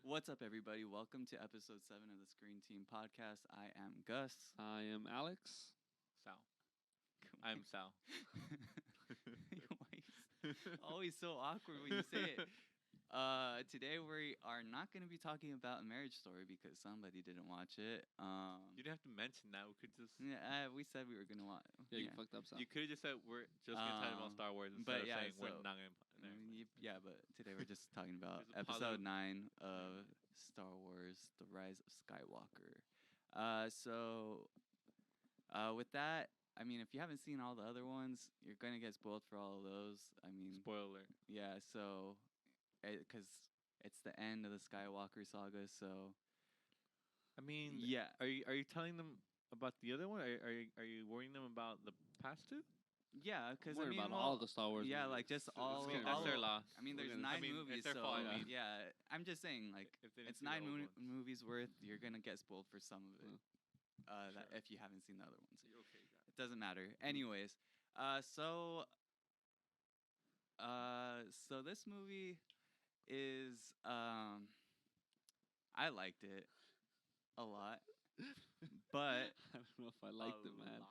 What's up, everybody? Welcome to episode 7 of the Screen Team podcast. I am Gus. I am Alex. Sal. I'm Sal. Always so awkward when you say it. Today we are not going to be talking about a Marriage Story because somebody didn't watch it. You didn't have to mention that. We could just. Yeah, we said we were going to watch. Yeah, you fucked up, Sal. You could have just said we're just gonna talk about Star Wars instead of saying we're not gonna. Yeah, but today we're just talking about There's a episode 9 of Star Wars: The Rise of Skywalker. With that, I mean, if you haven't seen all the other ones, you're gonna get spoiled for all of those. I mean, Spoiler. yeah. So, because it's the end of the Skywalker saga, so I mean, yeah. Are you telling them about the other one? Are you warning them about the past two? Yeah, because Worry about all the Star Wars. Yeah, movies. like just all. That's their loss. I mean, there's We're gonna- 9 I mean, movies, it's their so fault, I I mean, mean. yeah. I'm just saying, like, If they didn't it's see the 9 old ones. movies worth. You're gonna get spoiled for some of it. That Sure. if you haven't seen the other ones, Okay, got it. it doesn't matter. Anyways, so this movie is I liked it a lot, but I don't know if I liked it, man.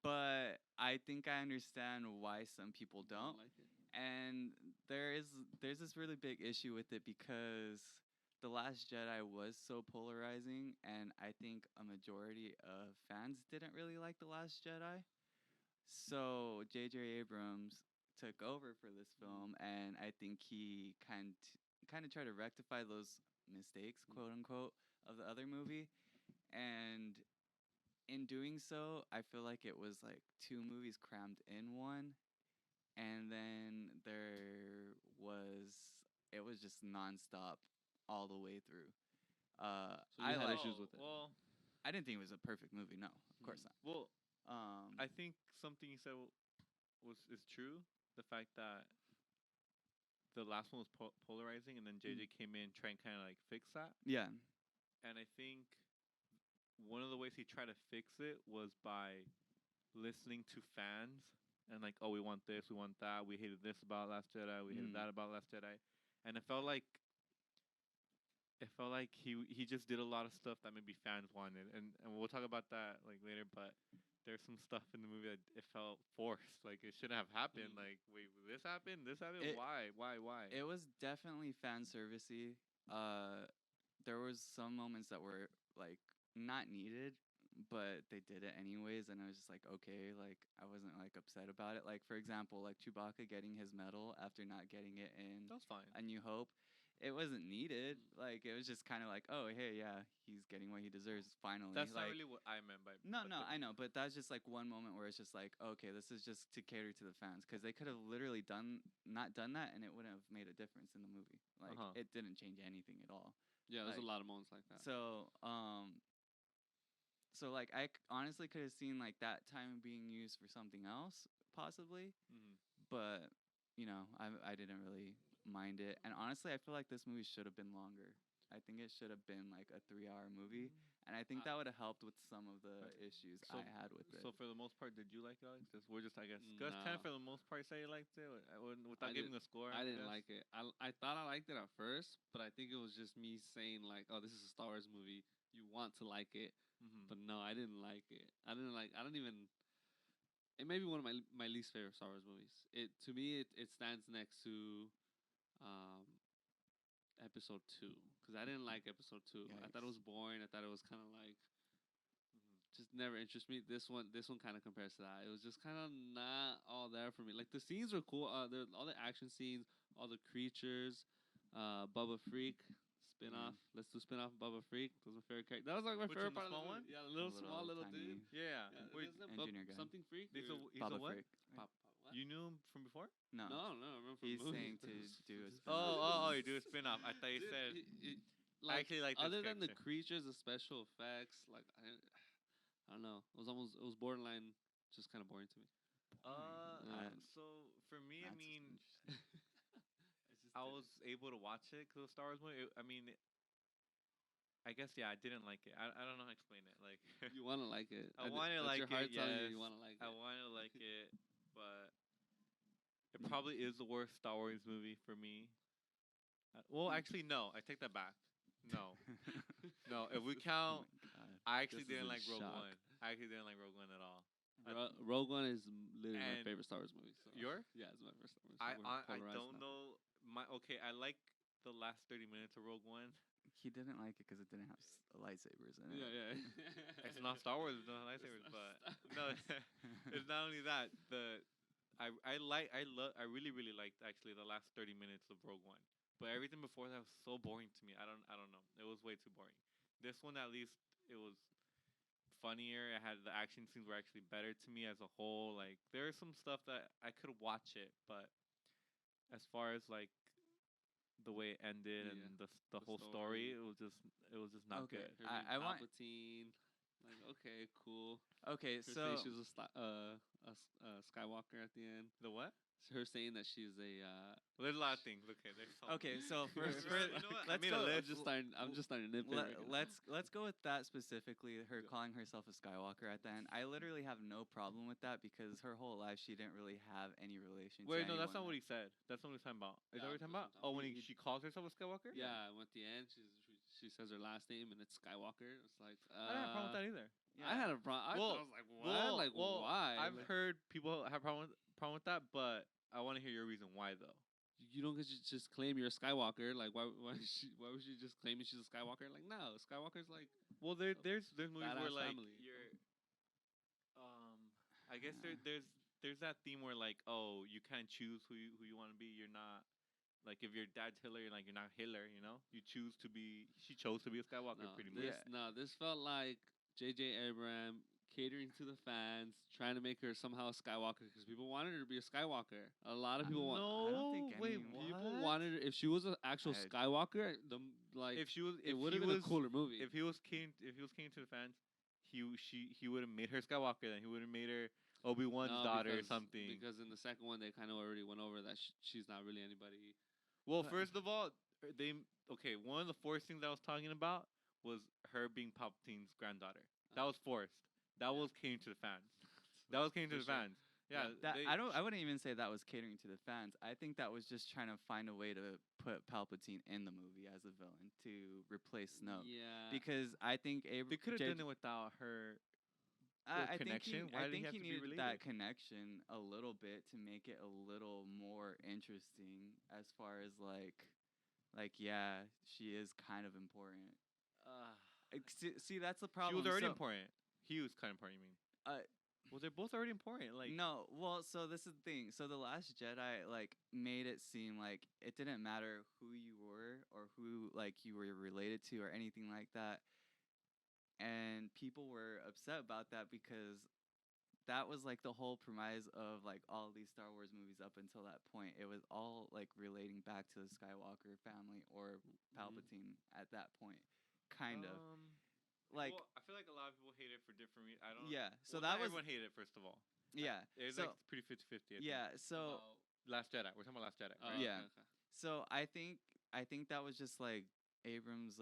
but I think I understand why some people I don't. like it. And there's this really big issue with it because The Last Jedi was so polarizing, and I think a majority of fans didn't really like The Last Jedi. So J.J. Abrams took over for this film, and I think he kind of tried to rectify those mistakes, quote unquote, of the other movie. And in doing so, I feel like it was like 2 movies crammed in one, and then it was just nonstop all the way through. So you had like issues with it. Well, I didn't think it was a perfect movie. No, of course not. well, Um, I think something you said is true. The fact that the last one was polarizing, and then JJ came in trying kind of like fix that. yeah, And I think one of the ways he tried to fix it was by listening to fans and like, oh, we want this, we want that, we hated this about Last Jedi, we hated that about Last Jedi, and it felt like he just did a lot of stuff that maybe fans wanted, and we'll talk about that like later. But there's some stuff in the movie that it felt forced, like it shouldn't have happened. Like, wait, this happened, why? it was definitely fan servicey. There was some moments that were like not needed, but they did it anyways, and I was just like, okay, like I wasn't like upset about it. Like, for example, like Chewbacca getting his medal after not getting it in That was fine. A New Hope. It wasn't needed. Like, it was just kind of like, oh, hey, yeah, he's getting what he deserves finally. That's like, not really what I meant by. No, but no, the- I know, but that's just like one moment where it's just like, okay, this is just to cater to the fans, because they could have literally not done that, and it wouldn't have made a difference in the movie. Like, it didn't change anything at all. Yeah, there's like- a lot of moments like that. So like I honestly could have seen like that time being used for something else possibly, but I didn't really mind it. And honestly, I feel like this movie should have been longer. I think it should have been like a 3-hour movie, and I think that would have helped with some of the issues So- I had with it. So for the most part, did you like it, Alex? We're just, I guess, Gus Nah. kind of for the most part say you liked it without I giving a score. I didn't like it. I thought I liked it at first, but I think it was just me saying like, "Oh, this is a Star Wars movie. You want to like it." But no, I didn't like it. I don't even. It may be one of my least favorite Star Wars movies. To me it stands next to, Episode 2, because I didn't like Episode 2. I thought it was boring. I thought it was kind of like, just never interested me. This one kind of compares to that. It was just kind of not all there for me. Like the scenes were cool. All the action scenes, all the creatures, Bubba Freak. Spin-off. Let's do spin-off of Bubba Freak. That was my favorite character. That was like my Which favorite one, the part small of one? the movie. Yeah, the small little tiny dude. Yeah. Yeah, Wait, isn't it and Junior guy. something Freak? he's a or- Baba Baba what? Frick. Pop, what? You knew him from before? No, No, I remember from he's the movie. saying to do a spin-off. Oh, you do a spin-off. I thought you Dude, said. like, actually like this other than the character. creatures, the special effects, like I don't know. It was borderline, just kind of boring to me. Yeah. So for me, I That's mean, interesting. I was able to watch it because of Star Wars movie. I mean, I guess I didn't like it. I don't know how to explain it. Like, You want to like it. I want to like your heart it. telling Yes, you want to like it. I want to like it, but it probably is the worst Star Wars movie for me. Well, actually, no. I take that back. No, no. If we count, God. I actually This is didn't in like Rogue shock. One. I actually didn't like Rogue One at all. Rogue One is literally my And favorite Star Wars movie. So. Your? Yeah, it's my favorite Star Wars. I We're I polarized don't now. know. I like the last 30 minutes of Rogue One. He didn't like it because it didn't have lightsabers in it. Yeah, yeah. It's not Star Wars with no lightsabers, It's but not no, Star it's not only that. I really liked actually the last 30 minutes of Rogue One, but everything before that was so boring to me. I don't know. It was way too boring. This one at least it was funnier. It had the action scenes were actually better to me as a whole. Like there's some stuff that I could watch it, but as far as like the way it ended and Yeah, the the whole story. story, it was just not Okay. good. Her being I want. Palpatine. Like, okay, cool. Okay, Her so saying she was a Skywalker at the end. The what? Her saying that she's a. Well, there's a lot of things. Okay, there's some. okay, so for, You for know what? I let's made a go. list. I'm just starting to nitpick. right now. Let's go with that specifically. Her Yeah. calling herself a Skywalker at the end. I literally have no problem with that because her whole life she didn't really have any relation. Wait, to no, that's not anyone. what he said. That's not what he's talking about. Is that what Yeah, you're talking that's about? what I'm Oh, when talking she calls herself a Skywalker? Yeah, and at the end, she says her last name and it's Skywalker. It's like I didn't have a problem with that either. I had a problem. I Well, was like, what? Why? I've Like, heard people have problem with that, but I want to hear your reason why though. you don't get to just claim you're a Skywalker. Like, why was she just claiming she's a Skywalker? Like, no, Skywalker's like Well, there's movies where badass like family. you're, I guess there's that theme where like oh you can't choose who you want to be. You're not like if your dad's Hitler, you're not Hitler. You know, you choose to be. She chose to be a Skywalker pretty much. This felt like J.J. Abrams catering to the fans, trying to make her somehow a Skywalker because people wanted her to be a Skywalker. A lot of people I don't think wait, anyone- people what? wanted her. If she was an actual I- Skywalker, If she was, it if would he have been a was- cooler movie. If he was king to the fans, he would have made her Skywalker. Then he would have made her Obi-Wan's No, daughter or because- something. Because in the second one, they kind of already went over that she's not really anybody. Well, But- first of all, one of the forced things I was talking about was her being Palpatine's granddaughter. That was forced. That was catering to the fans. That was catering to For the sure. fans. Yeah, I wouldn't even say that was catering to the fans. I think that was just trying to find a way to put Palpatine in the movie as a villain to replace Snoke. Yeah. Because I think they could have done it without her. I connection? think he, Why I did he think have he to be needed related? that connection a little bit to make it a little more interesting as far as like yeah, she is kind of important. See, that's the She problem. was already So- important. He was kind of important. You mean? Well, they're both already important. Like no, well, so this is the thing. So the Last Jedi made it seem like it didn't matter who you were or who you were related to or anything like that. And people were upset about that because that was the whole premise of all these Star Wars movies up until that point. It was all relating back to the Skywalker family or Palpatine at that point, kind of. well, I feel like a lot of people hate it for different reasons. I don't. Yeah, so well, that not was everyone hated it. First of all, yeah. it's So pretty 50-50. yeah, so Last Jedi. We're talking about Last Jedi. Oh, Right? Yeah. Okay. so I think that was just Abrams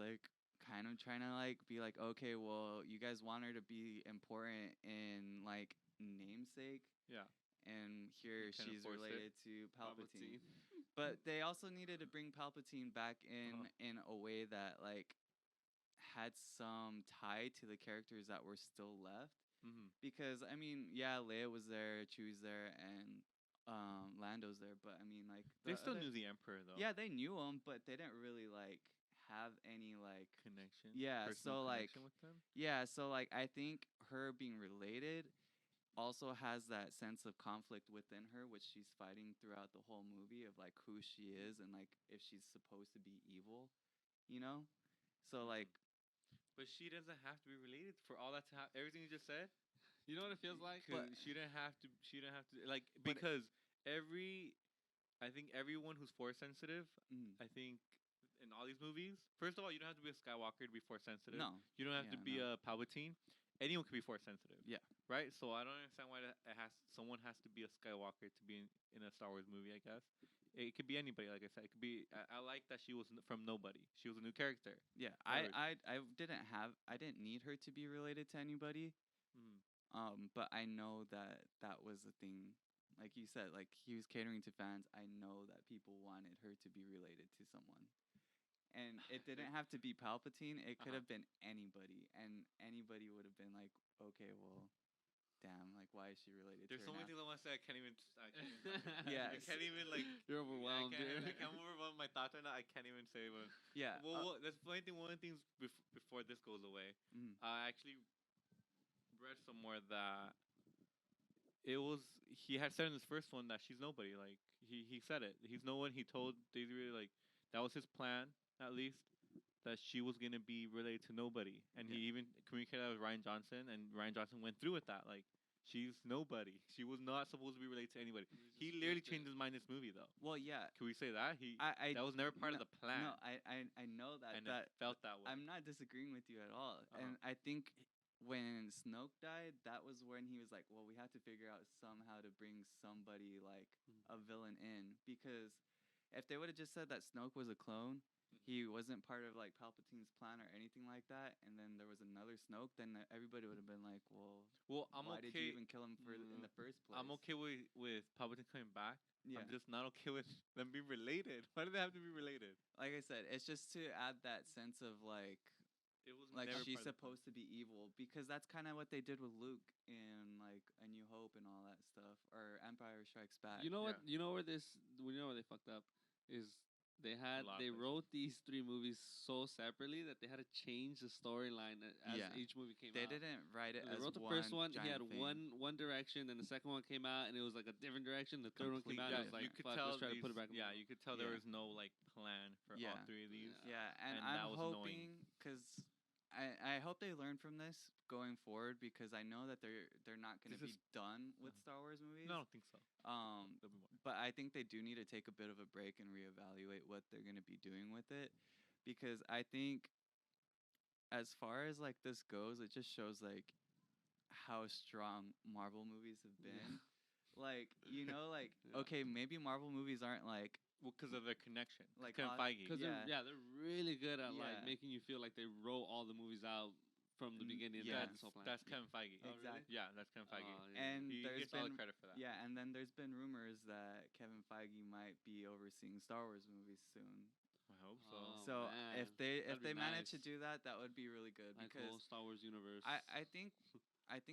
kind of trying to be okay, well, you guys want her to be important in namesake, Yeah. and here kinda she's forced it. related to Palpatine. But they also needed to bring Palpatine back in a way that had some tie to the characters that were still left. Mm-hmm. Because I mean, yeah, Leia was there, Chewie's there, and Lando's there. But I mean, They still knew the Emperor though. Yeah, they knew him, but they didn't really have any Connection. Yeah, personal so, connection with them. yeah. So I think her being related also has that sense of conflict within her, which she's fighting throughout the whole movie of who she is and if she's supposed to be evil, you know. So But she doesn't have to be related for all that to happen. Everything you just said. You know what it feels like? But she didn't have to. She didn't have to because I think everyone who's force sensitive. mm, I think in all these movies, first of all, you don't have to be a Skywalker to be force sensitive. no. You don't have to be a Palpatine. Anyone can be force sensitive. Yeah. Right. So I don't understand why someone has to be a Skywalker to be in a Star Wars movie. I guess it could be anybody. Like I said, it could be. I like that she was from nobody. She was a new character. Yeah, Word. I didn't need her to be related to anybody. But I know that was the thing. Like you said, he was catering to fans. I know that people wanted her to be related to someone. and it didn't have to be Palpatine. It could Uh-huh. have been anybody, and anybody would have been like, okay, well, damn, like why is she related There's to so her many now? things I want to say. I can't even. Yeah, I can't even like. You're overwhelmed, dude. I'm overwhelmed with my thoughts right now. I can't even say what. Yeah. Well, that's the funny thing. One of the things before this goes away, Mm. I actually read somewhere that it was he had said in his first one that she's nobody. Like he said it. He's no one. He told Daisy Ridley like that was his plan at least that she was gonna be related to nobody. And Yeah. he even communicated that with Ryan Johnson, and Ryan Johnson went through with that. Like she's nobody. She was not supposed to be related to anybody. He literally changed his mind in this movie though. Well, yeah. Can we say that I that was never part of the plan? No, I know that. And that it felt that way. I'm not disagreeing with you at all. Uh-huh. And I think when Snoke died, that was when he was like, well, we have to figure out somehow to bring somebody like a villain in, because if they would have just said that Snoke was a clone, he wasn't part of like Palpatine's plan or anything like that, and then there was another Snoke, then everybody would have been like, well, I'm why okay. did you even kill him in the first place? I'm okay with Palpatine coming back. Yeah. I'm just not okay with them being related. Why do they have to be related? Like I said, it's just to add that sense of like It was like never she's part of the plan. supposed to be evil, because that's kind of what they did with Luke in like A New Hope and all that stuff, or Empire Strikes Back. You know what? Yeah. You know where they fucked up is they lot of places. wrote these 3 movies so separately that they had to change the storyline as Yeah. each movie came They out. didn't write it They as wrote the one first one. He had giant thing. one direction, then the second one came out, and it was like a different direction. The third one came out, and it was like, you could fuck, tell. let's try to put it back. Yeah, you could tell there Yeah. was no like plan for all Yeah. 3 of these. Yeah, and And that I'm was annoying. hoping, because I hope they learn from this going forward, because I know that they're not going to This be is- done with Star Wars movies. No, I don't think so. There'll be more. But I think they do need to take a bit of a break and reevaluate what they're going to be doing with it, because I think as far as like this goes, it just shows like how strong Marvel movies have been. Like, like Yeah. okay, maybe Marvel movies aren't like Well, because of their connection. Like, Kevin Feige. Because Yeah. they're really good at like Yeah. making you feel like they wrote all the movies out from the beginning. And yeah. that's the whole plan. That's Kevin Feige. Oh, really? Exactly. Yeah, that's Kevin Feige. Oh, yeah. And He there's gets all the been credit for that. yeah, and then there's been rumors that Kevin Feige might be overseeing Star Wars movies soon. I hope so. Oh, So man. if they That'd be manage to nice. do that, that would be really good, Like the whole because Star Wars universe. I think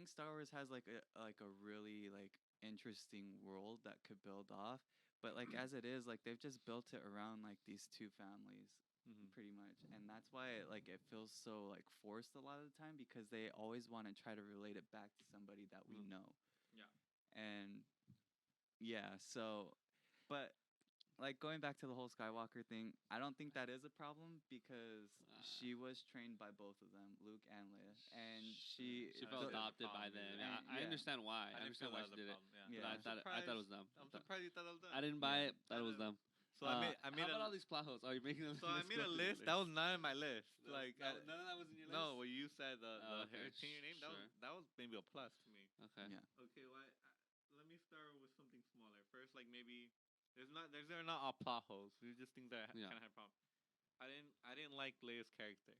Star Wars has like a really like interesting world that could build off, but like as it is, like they've just built it around like these 2 families Mhm. pretty much, and that's why it feels so like forced a lot of the time, because they always want to try to relate it back to somebody that we know. Yeah. And yeah, so but like going back to the whole Skywalker thing, I don't think that is a problem, because she was trained by both of them, Luke and Leia, and she felt the- adopted by problem, them. yeah. I Yeah. understand why. I didn't understand feel why that she was a did it. problem, Yeah. But I I'm thought it was dumb. I'm surprised you thought that was done. I didn't buy Yeah. it. Thought it was dumb. So I made how a about all these plot holes? Are you making a so I made a list. That was not in my list. Like none of that was in your list. no, what you said Oh, the okay, change your name sure. that was maybe a plus to me. Okay. Yeah. Okay, well, let me start with something smaller. First, like maybe they're not all plot holes. These are just things that Yeah. kind of had problems. I didn't like Leia's character.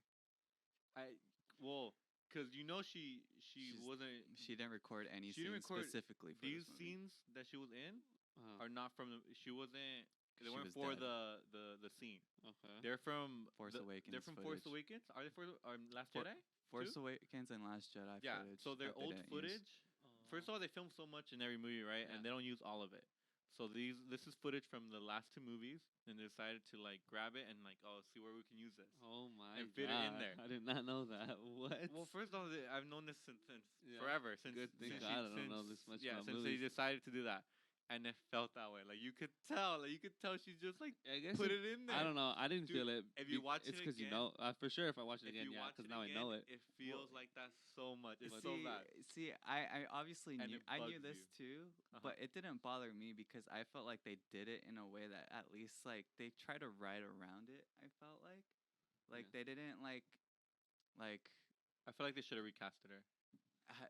Because she wasn't. she didn't record any She didn't scenes record specifically for These this movie. scenes that she was in Uh-huh. are not from the. She wasn't. They She weren't was for dead. the scene. Okay. They're from Force Awakens They're from Force footage. Awakens. Are they for Last For- Jedi? Force too? Awakens and Last Jedi Yeah. footage. So their that they old didn't use. footage. First of all, they film so much in every movie, right? Yeah. And they don't use all of it. So this is footage from the last 2 movies, and they decided to like grab it and like see where we can use this. Oh my And fit it in God. there. I did not know that. What? Well, first of all, I've known this since Yeah. forever. Since Good thing since God she- I don't know since- this much Yeah, about since movies. they decided to do that, and it felt that way. Like you could tell. She's just like I guess put it in there. I don't know. I didn't Dude, feel it. if you watch it's it because you again- know. For sure, if I watch it If again, you yeah, watch because it now again, I know it. It feels like that so much. It's But so see, bad. see, I obviously And knew it I knew bugs this you. too, Uh-huh. but it didn't bother me, because I felt like they did it in a way that at least like they try to ride around it. I felt like Yeah. they didn't like I feel like they should have recasted her.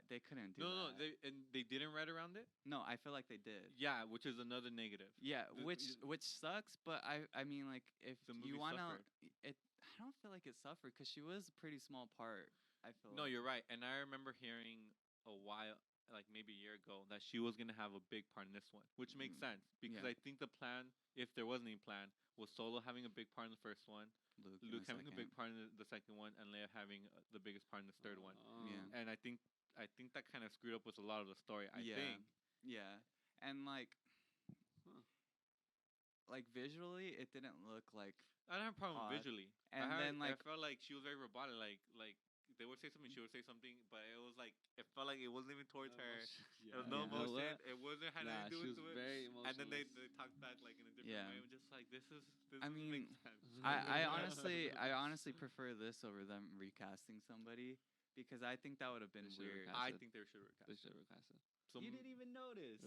they couldn't do No, that. they didn't write around it. No, I feel like they did. Yeah, which is another negative. Yeah, The- which sucks, but I mean like if The movie you wanna suffered. it, I don't feel like it suffered, because she was a pretty small part. I feel No, like. you're right. And I remember hearing a while like maybe a year ago that she was gonna have a big part in this one, which makes sense because Yeah. I think the plan, if there wasn't any plan, was Solo having a big part in the first one, Luke, in Luke the having a second. big part in the second one, and Leia having the biggest part in this third one. Yeah. And I think that kind of screwed up with a lot of the story. I Yeah. think. Yeah, and like Huh. visually, it didn't look like I don't have a problem odd. visually. And then I like felt like she was very robotic. Like they would say something, she would say something, but it was like it felt like it wasn't even towards her. There was no Yeah. emotion. It wasn't had Nah, anything to she do was with it. very And then they emotionless. talked back like in a different Yeah. way. I'm just like this I doesn't mean, make sense. I honestly prefer this over them recasting somebody because I think that would have been They should've weird. recast I it. think they should They recast. should recast it. You didn't even notice.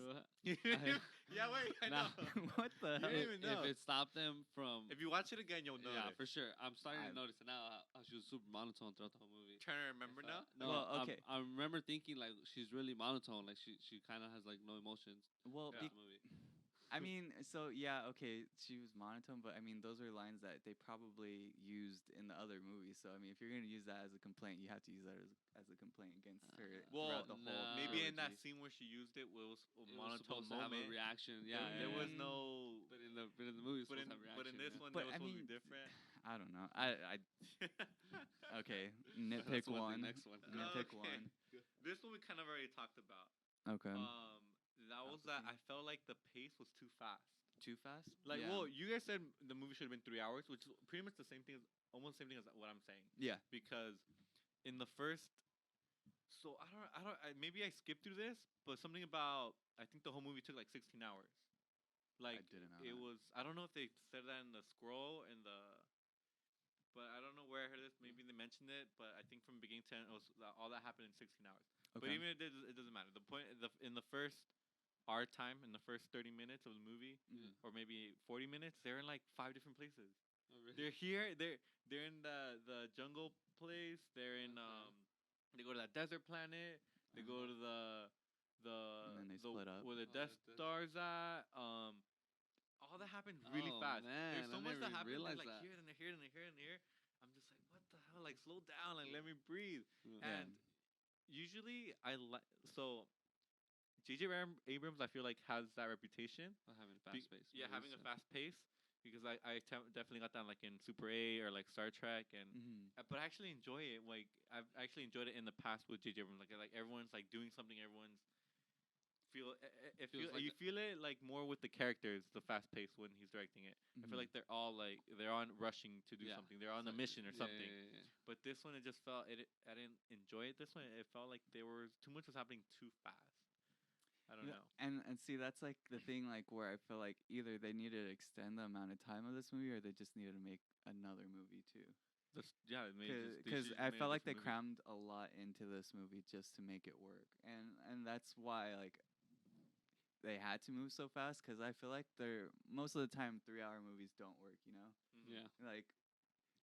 Yeah, wait, I Nah. know. What the You hell? didn't even know. If it stopped them from, If you watch it again, you'll notice. yeah, for sure. I'm starting to I- notice it now. How she was super monotone throughout the whole movie. Trying to remember If, now. No, Well, okay. I remember thinking like she's really monotone. Like she kind of has like no emotions. Well, Yeah. in the movie. I mean, so yeah, okay, she was monotone, but I mean, those are lines that they probably used in the other movies. So I mean, if you're gonna use that as a complaint, you have to use that as a complaint against her Well, throughout the whole. maybe in that trilogy. scene where she used it, was a It was monotone supposed to have a moment. reaction. Yeah, There yeah, was yeah. no. But in the movie, it's But supposed in to have a reaction. but in this yeah. one, But that was I supposed to mean, be different. I don't know. I okay. Nitpick That's what one. the next one. Nitpick Okay. one. This one we kind of already talked about. Okay. That was that. I felt like the pace was too fast. Too fast? Like, Yeah. well, you guys said the movie should have been 3 hours, which is pretty much the same thing, almost the same thing as what I'm saying. Yeah. Because in the first, so maybe I skipped through this, but something about I think the whole movie took like 16 hours. Like didn't know it that. was. I don't know if they said that in the scroll but I don't know where I heard this. Maybe they mentioned it, but I think from beginning to end, all that happened in 16 hours. But Okay. even if it doesn't matter. The point in the first our time in the first 30 minutes of the movie, or maybe 40 minutes, they're in like 5 different places. Oh, really? They're here. They're in the jungle place. They're in They go to that desert planet. They go to the And then they split up. where the Oh, Death the Star's at. All that happened really Oh, fast. man, There's so I much never that happened. realized Like that. here and here and here and here. I'm just like, what the hell? Like slow down. Like let me breathe. Yeah. And usually I like so. J.J. Abrams, I feel like, has that reputation. Having fast pace. Yeah, having a fast pace. Because I definitely got that like in Super 8 or like Star Trek but I actually enjoy it. Like I've actually enjoyed it in the past with J.J. Abrams. Like everyone's like doing something. Everyone's Feels like you feel it like more with the characters, the fast pace when he's directing it. I feel like they're all like they're on rushing to do Yeah. something. They're on a mission or something. Yeah. But this one, it just felt I didn't enjoy it. This one, it felt like too much was happening too fast. I don't know. And see, that's like the thing, like where I feel like either they needed to extend the amount of time of this movie, or they just needed to make another movie too. Because I felt like they crammed a lot into this movie just to make it work, and that's why like they had to move so fast. Because I feel like they're most of the time 3-hour movies don't work, you know. Yeah. Like,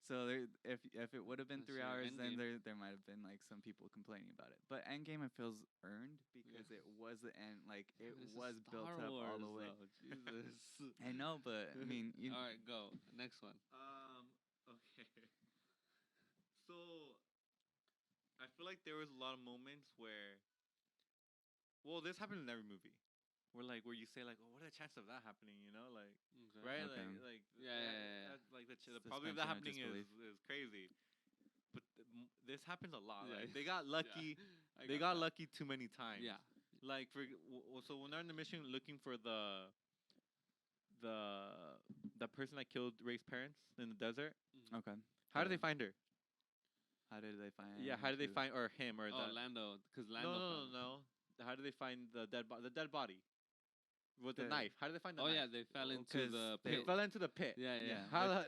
so if it would have been That's 3 your hours, then Endgame. there might have been like some people complaining about it. But Endgame, it feels earned because it was the end. Like it This is was built Star up all the Wars, way. though. Jesus. I know, but I mean, All right, go next one. Okay. So I feel like there was a lot of moments where, well, this happened in every movie, where you say like, oh, what are the chances of that happening? You know, like Okay. right, Okay. like Yeah. like the Suspension probability of that of happening disbelief. is crazy. But this happens a lot. Yeah. Like they got lucky. I They got that. lucky too many times. Yeah. Like so when they're on the mission looking for that person that killed Ray's parents in the desert, okay. how do they find her? How did they find? Yeah, how did they find or him or Oh, the Lando, because no Lando. no found him. no no. How do they find the dead body with the The- knife? How did they find the Oh knife? yeah, they fell into 'cause the they- They pit. fell into the pit. Yeah, yeah. Yeah. How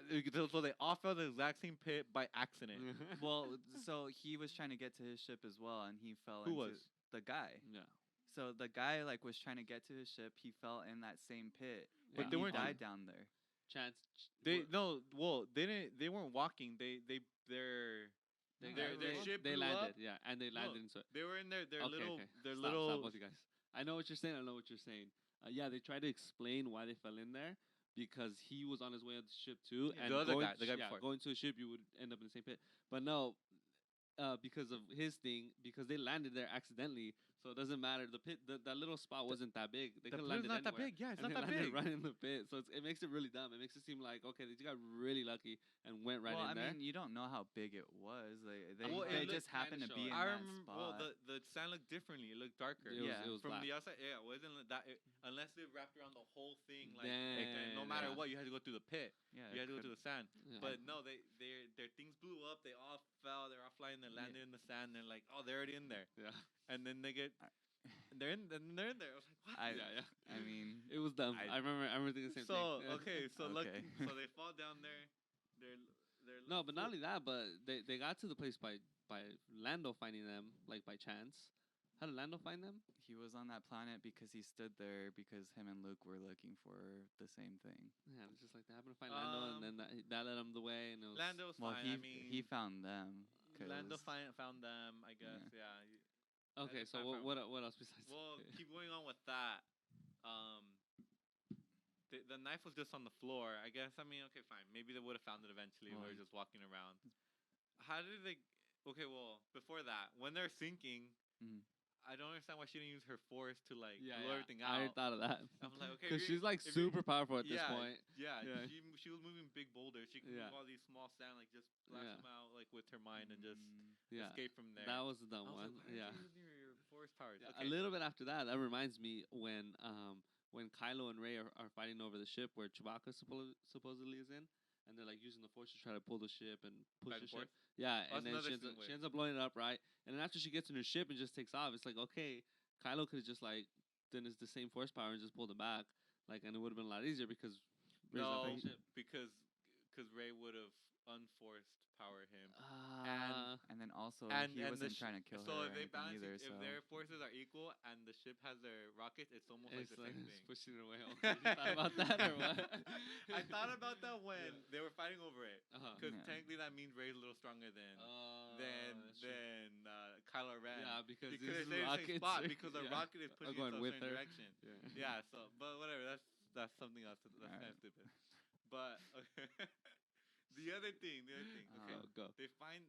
so they all fell in the exact same pit by accident. Well, so he was trying to get to his ship as well, and he fell Who into was? the guy. Yeah. So the guy like was trying to get to his ship. He fell in that same pit, But and they he weren't- died down there. Chance. They no, well, they didn't. They weren't walking. Their ship They blew landed. up. Yeah, and they landed into it. They were in their Okay, little okay. their Stop, little. Stop, both you guys. I know what you're saying. I know what you're saying. Yeah, they tried to explain why they fell in there because he was on his way on the ship too. Yeah, and the other going guy, the guy yeah, before. going to a ship, you would end up in the same pit. But no, because of his thing, because they landed there accidentally. So it doesn't matter. The pit, that little spot wasn't that big. They The could pit have is landed not that anywhere. big. Yeah, it's And not they that landed big. right in the pit. So it makes it really dumb. It makes it seem like, okay, they got really lucky and went right well, in I there. mean, you don't know how big it was. Like, Well, they it just looked happened to kinda be in short. I that remember. spot. Well, the sand looked differently. It looked darker. It was, Yeah. it was From black. the outside, yeah, it wasn't that. Unless they wrapped around the whole thing, like Then, no matter yeah. what, you had to go through the pit. Yeah, You it had to go could- through the sand. Yeah. But no, their things blew up. They all fell. They're all flying. They landed in the sand. They're like, oh, they're already in there. Yeah. And then they get, they're in there. I was like, what? Yeah. I mean, It was dumb. I- I remember thinking the same So thing. okay, so Okay. so they fall down there. They're No, but not only that, but they got to the place by Lando finding them, like by chance. How did Lando find them? he was on that planet because he stood there because him and Luke were looking for the same thing. Yeah, it's just like they happened to find Lando, and then that led them the way, and it was Lando was Well, fine. he I mean, he found them. Lando 'cause- found them. I guess. Yeah. okay. Lando So found what else besides? Well, keep going on with that. The knife was just on the floor. I guess. I mean, okay, fine. Maybe they would have found it eventually. When they were just walking around. How did they? Okay, well, before that, when they're sinking, Mhm. I don't understand why she didn't use her force to like Yeah, blow yeah. everything I already out. thought of that. I'm like, okay, Because if she's like if you're- super powerful at this yeah, point. Yeah, Yeah. she was moving big boulders. She could Yeah. move all these small sand, like just blast Yeah. them out, like with her mind, and just Yeah, escape from there. that was the dumb I was one. like, why Yeah. aren't you using your force powers? Yeah, Okay. a little bit after that, that reminds me when Kylo and Rey are fighting over the ship where Chewbacca supposedly is in, and they're like using the force to try to pull the ship and push Back the and ship. forth? Yeah, Oh, and then that's she another ends, up, scene she ends up blowing it up, right? And then after she gets in her ship and just takes off, it's like, okay, Kylo could have just like done the same force power and just pulled it back, like, and it would have been a lot easier because Rey's not No, on the ship. because Ray would have unforced powered him. And then also And- he and the wasn't trying to kill so her or if they anything balance, either. if So their forces are equal and the ship has their rockets, it's almost like it's the like same it's thing. pushing it away. Okay, you thought about that or what? I thought about that when they were fighting over it, Uh-huh. because Yeah. technically that means Ray's a little stronger than That's true. Kylo Ren. Yeah, because they these stay in the same rockets spot are- because the yeah, rocket is are pushing going in a with certain her. direction. Yeah. Yeah, so but whatever. That's something else. That's kind of Alright. stupid. But okay. the other thing. Okay. Oh, go. They find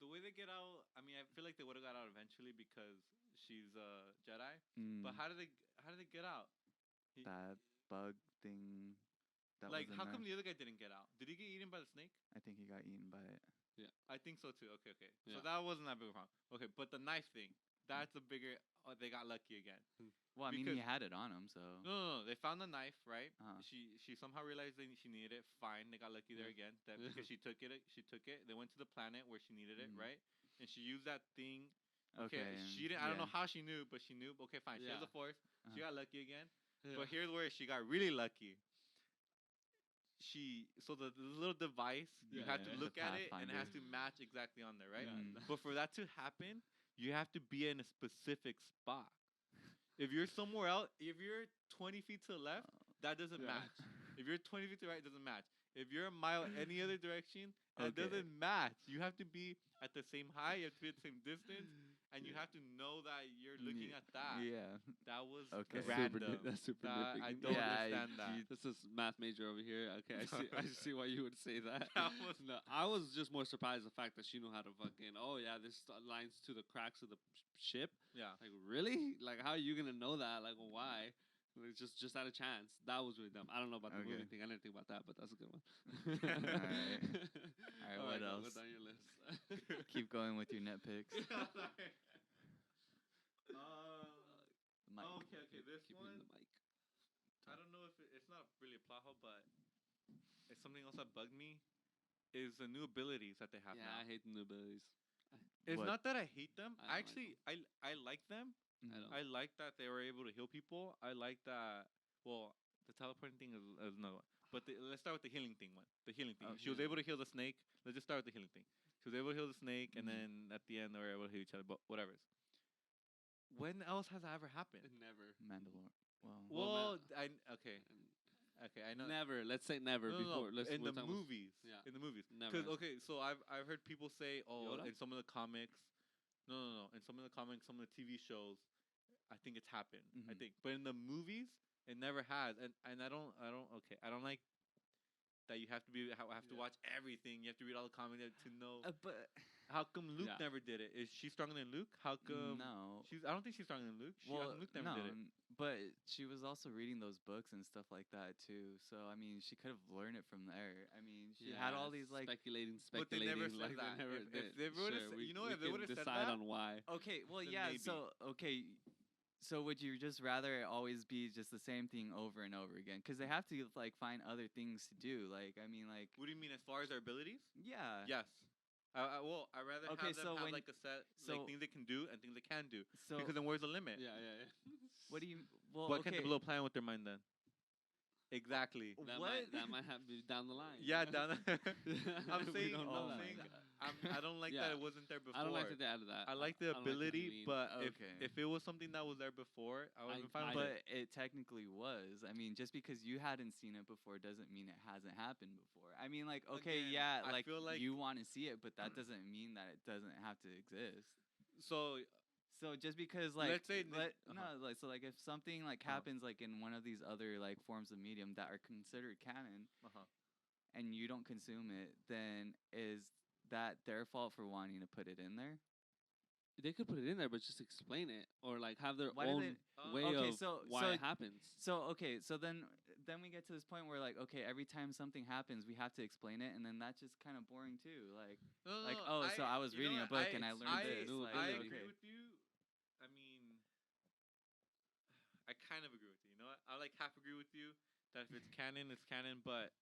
the way they get out. I mean, I feel like they would have got out eventually because she's a Jedi. But how do they get out? that bug thing. That Like, was in how there. come the other guy didn't get out? Did he get eaten by the snake? I think he got eaten by it. I think so too. Okay. So Yeah. that wasn't that big of a problem. Okay, but the knife thing, that's a bigger. Oh, they got lucky again. Well, I mean, Because- he had it on him, so. No. They found the knife, right? Uh-huh. She somehow realized she needed it. Fine, they got lucky there again. That because she took it. They went to the planet where she needed it, Mhm. right? And she used that thing. Okay. Okay, and- she didn't. I don't know yeah. how she knew, but she knew. Okay, fine. She has Yeah. the force. She Uh-huh. got lucky again. Yeah. But here's where she got really lucky. The little device, you Yeah, have yeah, to yeah. look The at it and it has Pathfinder. to match exactly on there, right? Yeah. But for that to happen, you have to be in a specific spot. If you're somewhere else, if you're 20 feet to the left, that doesn't Yeah. match. If you're 20 feet to the right, it doesn't match. If you're a mile any other direction, that Okay. doesn't match. You have to be at the same height, you have to be at the same distance, and you have to know that you're looking at that. Yeah. That was Okay. random. That's super That- I nitpicky. don't Yeah, understand that. you- This is math major over here. Okay, I see why you would say that. That was- No, I was just more surprised the fact that she knew how to fucking. Oh yeah, this lines to the cracks of the ship. Yeah. Like really? Like how are you gonna know that? Like why? Like, just out of chance. That was really dumb. I don't know about the movie Okay. thing. I didn't think about that, but that's a good one. Alright. All what go, else? What's on your list? Keep going with your nitpicks. Mike. Okay. This Keep one, hitting the mic. I don't know if it's not really a plot hole, but it's something else that bugged me. Is the new abilities that they have Yeah, now. I hate the new abilities. It's What? not that I hate them. I don't like Actually, I like them. I don't. I like that they were able to heal people. I like that. Well, the teleporting thing is another one. But let's start with the healing thing one. The healing thing. Oh, She was healing. able to heal the snake. Let's just start with the healing thing. She was able to heal the snake, and Mhm. then at the end they were able to heal each other. But whatever. When else has that ever happened? Never. Mandalore. Well, Well, Well, okay, I know. Never. Let's say never No, before. Let's in we're the talking about- movies. Yeah. In the movies. Never. Because okay, so I've heard people say, oh, Yoda? in some of the comics, no. In some of the comics, some of the TV shows, I think it's happened. I Mhm. think, but in the movies, it never has. And I don't. Okay, I don't like that you have to be have to Yeah. watch everything. You have to read all the comics to know. but How come Luke Yeah. never did it? Is she stronger than Luke? How come? No. I don't think she's stronger than Luke. How come Luke never no, did it? but she was also reading those books and stuff like that too. So I mean, she could have learned it from there. I mean, she had all these like. speculating. But they never said like that. They never, If they would've sure, said- we, you know, we if they can would've said decide that, on why. Okay, well, Then yeah. maybe. So okay, so would you just rather it always be just the same thing over and over again? Because they have to like find other things to do. Like I mean, like What do you mean as far as their abilities? yeah. Yes. Well, I'd rather Okay, have them so have when- like a set so- like things they can do and things they can do. So Because then where's the limit? Yeah. what do you? Well, Why okay. can't the little plan with their mind then? Exactly. That what? might have to be down the line. Yeah, down. I'm We saying. don't know I'm that. saying. I don't like Yeah. that it wasn't there before. I don't like that they added that. I like the I don't like the ability, lean. but Okay. if it was something that was there before, I would have been fine with But it. it technically was. I mean, just because you hadn't seen it before doesn't mean it hasn't happened before. I mean, like, okay, Again, yeah, I like, feel like- you want to see it, but that doesn't mean that it doesn't have to exist. So So just because, like, Let's say no, like, so like, if something like happens like in one of these other like forms of medium that are considered canon, and you don't consume it, then is that their fault for wanting to put it in there? They could put it in there, but just explain it or like have their Why do own way Okay, of so- why so- it happens. So okay, so then we get to this point where like, okay, every time something happens, we have to explain it, and then that's just kind of boring too. Like, like, oh, so I was you know reading a what, book and I learned this. New Like, I ability. agree okay. with you. I mean, I kind of agree with you. You know what? I like half agree with you that if it's canon, it's canon. But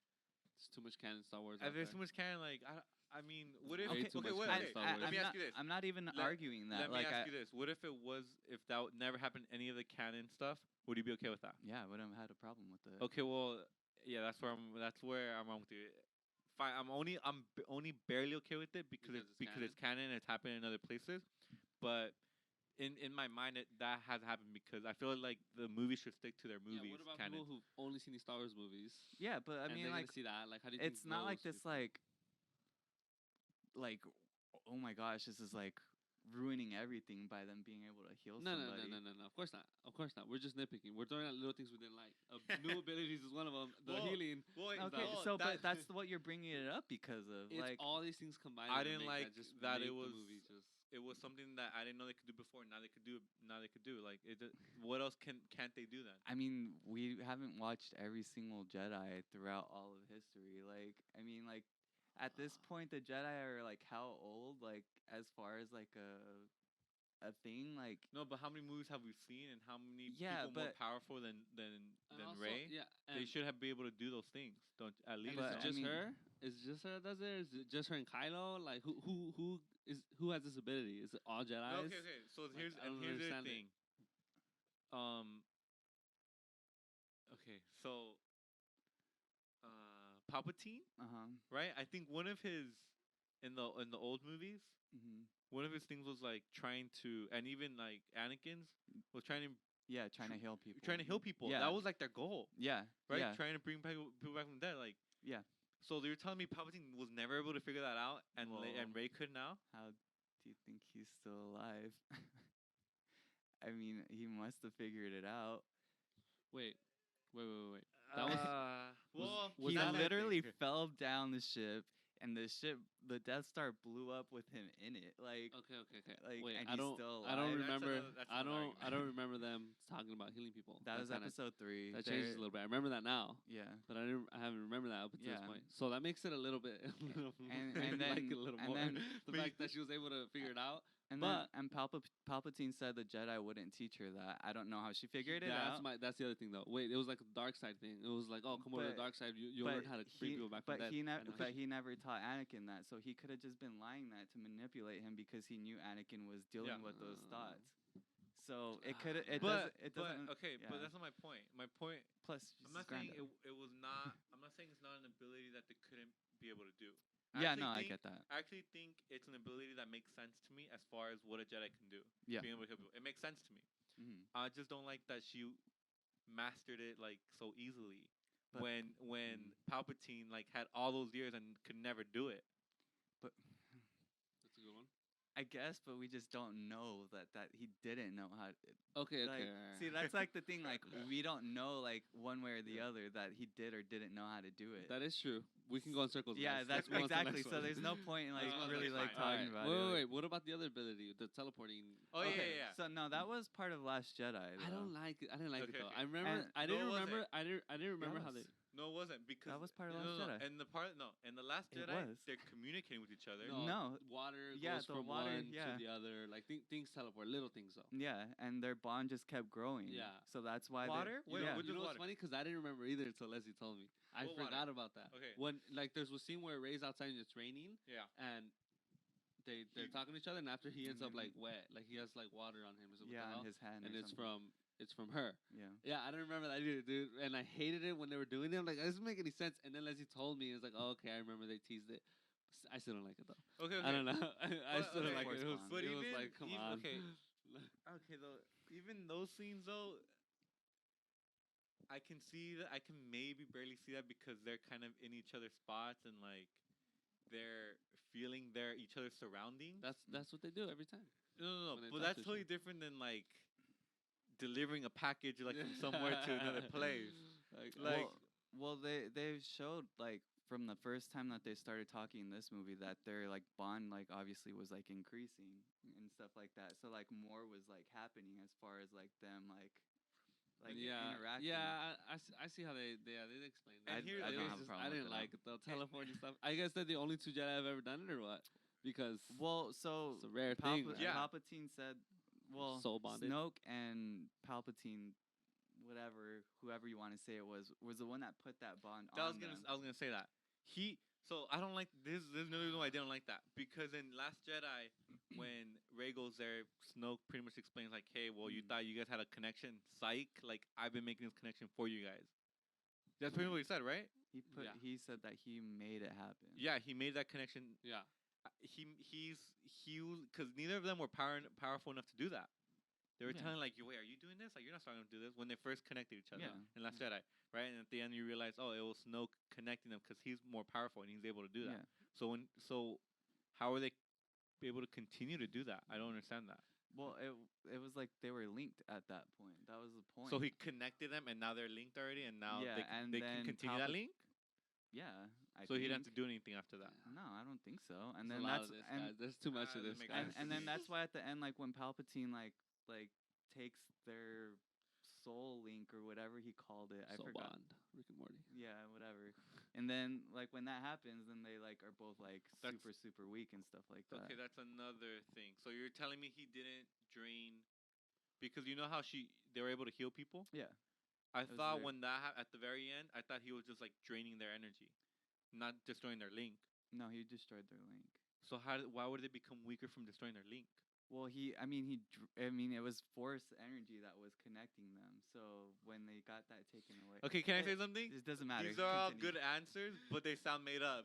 It's too much canon Star Wars. if out there's there. too much canon, like I mean, what if? Way Okay, too much wait, canon wait. Star Wars. Let me I'm ask you this. I'm not even Let- arguing that. Let me like, ask you this: what if it was if that never happened any of the canon stuff? Would you be okay with that? yeah, I wouldn't have had a problem with it. Okay, well, yeah, that's where I'm wrong with you. Fine, I'm only barely okay with it because Because it's it's canon and it's happening in other places, but in my mind that has happened because I feel like the movies should stick to their movies Yeah, what about canon. people who've only seen these Star Wars movies? Yeah, but I and mean, they're like, gonna see that. Like, how do you it's think not like those this, people- like, oh my gosh, this is like ruining everything by them being able to heal No, somebody. no. Of course not. Of course not. We're just nitpicking. We're throwing out little things we didn't like. New abilities is one of them. The Well, healing. Well, Okay, well, so that- but that's what you're bringing it up because of. It's Like, all these things combined. I to didn't make like that, just that make it the was- movie just. it was something that I didn't know they could do before. Now they could do. Like what else can't they do then? I mean, we haven't watched every single Jedi throughout all of history. Like, I mean, like, at this point, the Jedi are like how old? Like, as far as like a thing, like. No, but how many movies have we seen, and how many Yeah, people more but- powerful than And also, Rey? Yeah. They and- should have been able to do those things. Don't at And least. But, is it I just mean- her? Is it just her that does it? Is it just her and Kylo? Like who has this ability? Is it all Jedi? No, okay. So Like, here's I don't here's the understand it. thing. Okay, so Palpatine, right? I think one of his in the old movies, one of his things was like trying to, and even like Anakin's was trying Trying to heal people. to heal people. Yeah. That was like their goal, Yeah. right? Yeah. Trying to bring people back from the dead, like. Yeah. So you're telling me Palpatine was never able to figure that out, and Well- and Rey could now? How do you think he's still alive? I mean, he must have figured it out. Wait. That was. Well, was He that like- literally fell down the ship, and the Death Star blew up with him in it. Like, Okay. Like, Wait, and I he's don't. still I don't alive. remember. That's I another don't. argument. I don't remember them talking about healing people. that was kinda- episode 3. That changes a little bit. I remember that now, Yeah. but I didn't. I haven't remembered that up until Yeah. this point. So that makes it a little bit. and I like then- it a little and more. then- the fact that she was able to figure it out. And But- then Palpatine said the Jedi wouldn't teach her that. I don't know how she figured it Yeah, out. That's the other thing though. Wait, it was like a dark side thing. It was like, oh, come over to the But- dark side. You'll learn how to bring people back from dead. And now But he never taught Anakin that, so he could have just been lying that to manipulate him because he knew Anakin was dealing Yeah. with those Oh. thoughts. So it could it but doesn't okay, yeah. but that's not my point. My point. plus I'm not saying it was not. I'm not saying it's not an ability that they couldn't be able to do. Yeah, no, I get that. I actually think it's an ability that makes sense to me as far as what a Jedi can do. Yeah. Being able to heal people. It makes sense to me. Mhm. I just don't like that she mastered it like so easily. But- when Palpatine like had all those years and could never do it. But That's a good one. I I guess, but we just don't know that he didn't know how. Okay, Like, okay. see, that's like the thing. Like, we don't know, like, one way or the other that he did or didn't know how to do it. That is true. We can go in circles. Yeah, guys. that's Let's move on to the exactly. next So one. there's no point in like No, really that's like fine. talking about Wait, it. wait, like- wait. What about the other ability, the teleporting? Oh yeah. So no, that was part of Last Jedi. I though. don't like it. I didn't like it Okay, though. okay. I remember. And- I No, didn't it remember. wasn't. I didn't remember how was. they. No, it wasn't because was part of no, Last no, Jedi. And the part no, in the Last It Jedi, was. they're communicating with each other. No. Water Yeah, goes the from water, one yeah. to the other. Like things teleport. Little things though. Yeah, and their bond just kept growing. Yeah. So that's why. Water? You Wait, know, yeah. what you know does what's water? funny? Because I didn't remember either until Leslie told me. I What water? forgot about that. Okay. When like there's a scene where Ray's outside and it's raining Yeah. and they're He- talking to each other and after he ends up Mhm. like wet, like he has like water on him. Or something Yeah, like on that. his hand. And or it's something. from her. Yeah. Yeah, I don't remember that either, dude. And I hated it when they were doing it. I'm like, it doesn't make any sense. And then Leslie told me, it's like, oh, okay, I remember they teased it. I still don't like it though. Okay. I don't know. I Well, still don't okay. like it. It was, But it was even- like, come even- on. okay. Okay, though, even those scenes though, I can see that. I can maybe barely see that because they're kind of in each other's spots and like they're feeling their each other's surroundings. That's what they do every time. No. when they But talk that's to each totally different than like delivering a package like from somewhere to another place. Like, well, they showed like from the first time that they started talking in this movie that their like bond like obviously was like increasing and stuff like that. So like more was like happening as far as like them like yeah, interacting. yeah. I see how they explain that. And here- I okay, don't it's have a just, problem I with didn't that. like it though. Teleporting stuff. I guess they're the only two Jedi I've ever done it or what? Because Well, so it's a rare thing. Palpa- man. Yeah. Palpatine said, well, Soul bonded. Snoke and Palpatine, whoever you want to say it was the one that put that bond I on was gonna them. I was gonna say that so I don't like this. There's no reason why I didn't like that because in Last Jedi, when Rey goes there, Snoke pretty much explains like, "Hey, well, you thought you guys had a connection, psych. Like I've been making this connection for you guys." That's pretty much what he said, right? Yeah. He said that he made it happen. Yeah, he made that connection. Yeah. He's because neither of them were powerful enough to do that. They were Yeah. telling like, "Wait, are you doing this? Like, you're not starting to do this." When they first connected each other Yeah. in Last Jedi, right? And at the end, you realize, oh, it was Snoke connecting them because he's more powerful and he's able to do that. Yeah. So how are they able to continue to do that? I don't understand that. Well, it was like they were linked at that point. That was the point. So he connected them, and now they're linked already, and now Yeah, and they then can continue that link. yeah. I So he didn't have think. to do anything after that. No, I don't think so. And There's then a lot that's of this, and, guys. There's too much of doesn't this, make guys. sense. and then that's why at the end, like when Palpatine like takes their soul link or whatever he called it, I Soul forgot. bond, Rick and Morty. Yeah, whatever. And then like when that happens, then they like are both like That's- super weak and stuff like that. Okay, that's another thing. So you're telling me he didn't drain because you know how they were able to heal people. Yeah. I was thought there. when that at the very end, I thought he was just like draining their energy, not destroying their link. No, he destroyed their link. So why would they become weaker from destroying their link? Well, it was force energy that was connecting them. So when they got that taken away, Okay, can I It- say something? it doesn't matter. These are all Continue. good answers, but they sound made up.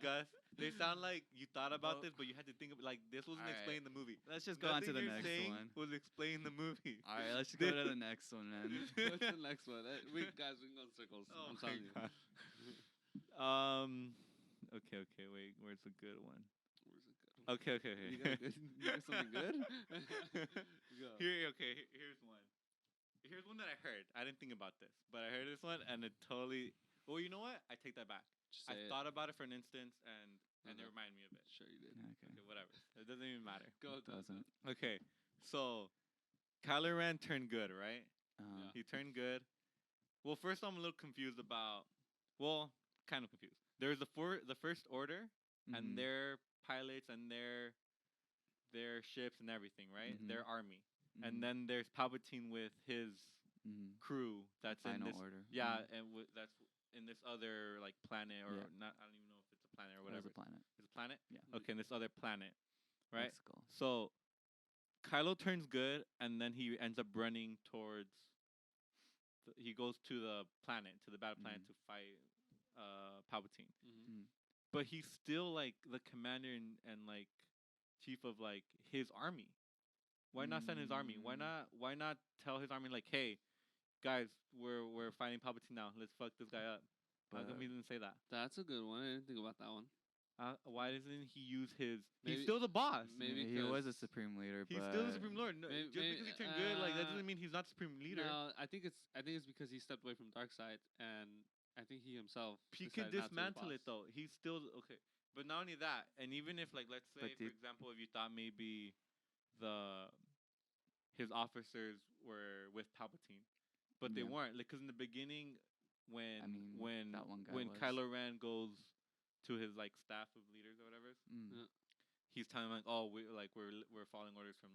Gus, they sound like you thought about Well- this, but you had to think of like this wasn't Alright. explained in the movie. Let's just go on to Nothing the you're next saying one. was explained in the movie. All right, let's just go to the next one, man. What's the next one? We can go in circles. Oh I'm my telling you. God. Okay, wait. Where's a good one? Where's it go? Okay. You got something good? Go. Here's one. Here's one that I heard. I didn't think about this, but I heard this one and it totally. Well, you know what? I take that back. Just I say it. thought about it for an instance, and it Okay. reminded me of it. Sure you did. Okay. Okay, whatever. It doesn't even matter. Go. It doesn't. Okay, so Kylo Ren turned good, right? Yeah. He turned good. Well, first I'm a little confused about. Well, kind of confused. There's the First Order and Mhm. their pilots and their ships and everything, right? Mhm. Their army. Mhm. And then there's Palpatine with his Mhm. crew that's in Final this order. yeah, Mhm. and that's in this other like planet or Yeah. not. I don't even know if it's a planet or That was whatever. a planet. It's a planet. Yeah. Okay, in this other planet, right? Mexico. So Kylo turns good, and then he ends up running towards. He goes to the planet, to the battle planet, Mhm. to fight Palpatine. Mm-hmm. But he's still like the commander and like chief of like his army. Why not send his army? Why not tell his army like, hey, guys, we're fighting Palpatine now. Let's fuck this guy up. How come But- he didn't say that? That's a good one. I didn't think about that one. Why doesn't he use his? Maybe- He's still the boss. maybe he was a 'cause supreme leader, He's but still the supreme lord. No, Maybe- just because he turned good, like that doesn't mean he's not supreme leader. No, I think it's because he stepped away from dark side, and I think he himself. He could decided not to be dismantle it boss. though. He's still okay. But not only that, and even if like let's say But for example, if you thought maybe his officers were with Palpatine, but they Yeah. weren't. Like, cause in the beginning, when I mean, when that one guy when was. Kylo Ren goes to his like staff of leaders or whatever, Mm. Yeah. he's telling them like, oh, we're following orders from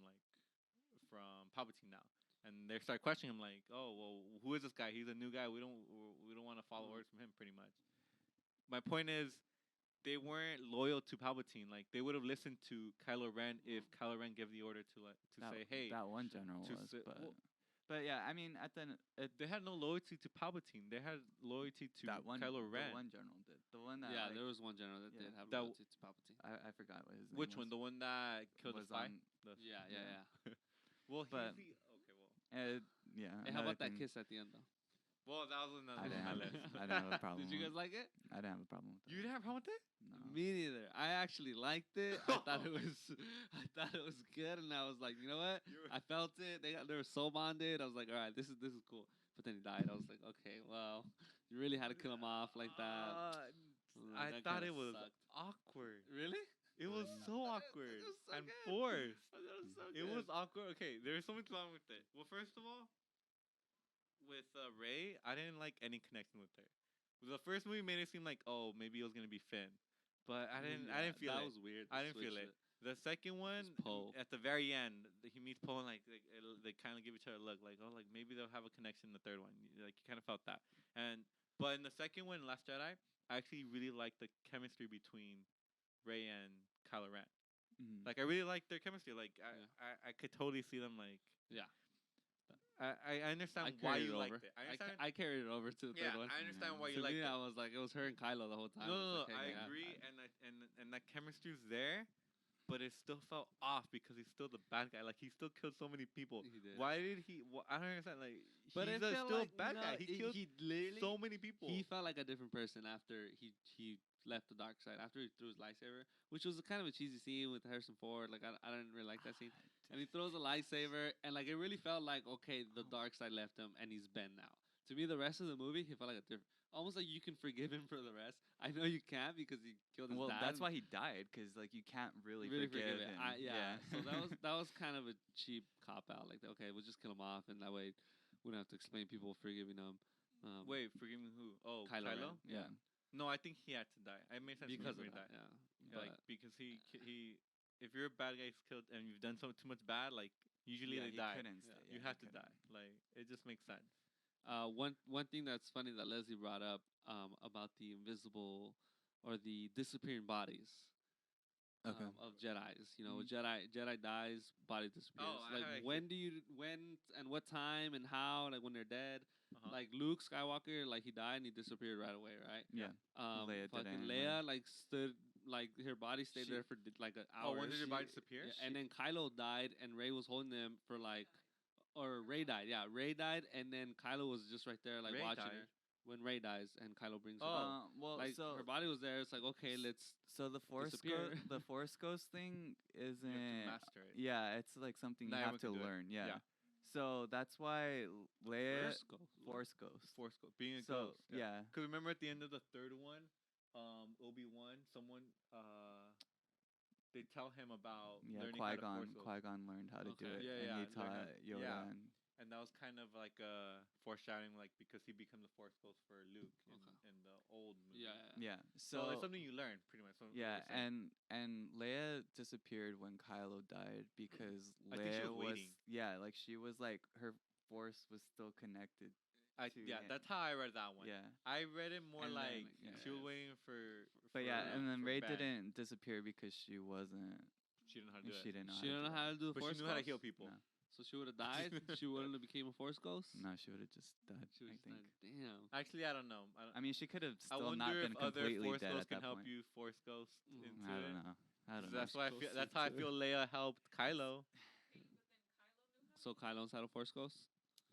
Palpatine now, and they start questioning him like, oh, well, who is this guy? He's a new guy. We don't want to follow orders from him, pretty much. My point is, they weren't loyal to Palpatine. Like they would have listened to Kylo Ren if Kylo Ren gave the order to say, hey, that one general to was, say- but well- but yeah, I mean, at the they had no loyalty to Palpatine. They had loyalty to that one Kylo Ren. the one general did the one that Yeah, like, there was one general that yeah. did have That loyalty to Palpatine. I forgot what his name Which was. one? The one that killed the was spy? on- Yeah. Well, But- okay. Well, yeah. Hey, how another about that thing- kiss at the end though? well, that was another I didn't one on have my list. I didn't have a problem. Did you with- guys like it? I didn't have a problem with that. You didn't have a problem with it? No. Me neither. I actually liked it. I thought it was good, and I was like, you know what? I felt it. They were so bonded. I was like, all right, this is cool. But then he died. I was like, okay, well, you really had to kill him off like that. I That thought kinda it was sucked. awkward. Really? It was Mm. so It awkward was so and good. forced. I thought it was so It good. was awkward. Okay, there's so much wrong with it. Well, first of all, with Rey, I didn't like any connection with her. The first movie made it seem like, oh, maybe it was gonna be Finn, but I didn't feel that it. was weird. I They didn't feel switched it. The second one, Poe. at the very end, he meets Poe and like they kind of give each other a look, like oh, like maybe they'll have a connection in the third one. Like you kind of felt that. But in the second one, Last Jedi, I actually really liked the chemistry between Rey and Kylo Ren. Mhm. Like I really liked their chemistry. Like Yeah. I could totally see them like. Yeah. I understand I why carried you it liked over. it. I understand. I carried it over to the Yeah, third one. I understand Yeah. why you To liked me, it. I was like, it was her and Kylo the whole time. No, was like, I hey, agree, and that chemistry's there, but it still felt off because he's still the bad guy. Like he still killed so many people. He did. Why did he? I don't understand. Like But he's it felt still like, a bad no, guy. He killed he literally so many people. He felt like a different person after he left the dark side. After he threw his lightsaber, which was kind of a cheesy scene with Harrison Ford. Like I didn't really like that scene. And he throws a lightsaber, and like it really felt like okay, the dark side left him, and he's Ben now. To me, the rest of the movie, he felt like a different. Almost like you can forgive him for the rest. I know you can't because he killed his Well, dad. that's why he died, because like you can't really, forgive it. him. Yeah. So that was kind of a cheap cop out. Like okay, we'll just kill him off, and that way we don't have to explain people forgiving him. Wait, forgive me, who? Oh, Kylo Kylo. Ren. yeah. No, I think he had to die. I made sense Because for of him to that, die. yeah. Yeah, like But because he if you're a bad guy he's killed and you've done too much bad, like usually Yeah, they he die. couldn't Yeah. stay- You yeah, have he to couldn't. die. Like it just makes sense. one thing that's funny that Leslie brought up about the invisible or the disappearing bodies Okay. of Jedi's. You know, Mhm. Jedi dies, body disappears. Oh, I like had when and what time and how? Like when they're dead. Uh-huh. Like Luke Skywalker, like he died and he disappeared right away, right? Yeah. Leia Fucking didn't, Leia like stood like her body stayed She- there for like an Oh, hour. when did your body disappear? Yeah, and then Kylo died, and Rey was holding them for like, or Rey died. Yeah, Rey died, and then Kylo was just right there, like Rey watching died? her. When Rey dies, and Kylo brings her. Oh. back. Well, Like so her body was there. It's like okay, let's. so the force disappear. the force ghost thing You have to isn't. master it. Yeah, it's like something Not you have everyone to can do it. learn. Yeah. Yeah. So that's why Leia First go. force ghost. Force ghost, being a So ghost. yeah. Cause remember at the end of the third one, Obi-Wan, someone they tell him about Yeah, learning how to force ghost. Qui-Gon learned how to do Okay. it, Yeah, and yeah, he learn taught how- Yoda. yeah. And And that was kind of like a foreshadowing, like because he became the Force Ghost for Luke in the old movie. Yeah. yeah, So so it's something you learn pretty much. What yeah, you're saying. and Leia disappeared when Kylo died because I think she Leia was waiting. yeah, like she was like her force was still connected. to Yeah, him. that's how I read that one. Yeah, I read it more And like then, yeah. she was waiting for. but yeah, and then for Rey Ben. didn't disappear because she wasn't. She didn't know how to do She it. didn't know. She didn't know how to do the But Force she knew how to ghost? heal people. No. So she would have died. She wouldn't have became a Force ghost. No, she would have just died. She was I think. like, damn. Actually, I don't know. I mean, she could have I still wonder not been if other completely Force dead Ghosts at can that help point. you Force Ghost Mm. into I it. don't know. I don't know. That's why Ghost that's how I into feel Leia helped Kylo. So Kylo's had a Force ghost.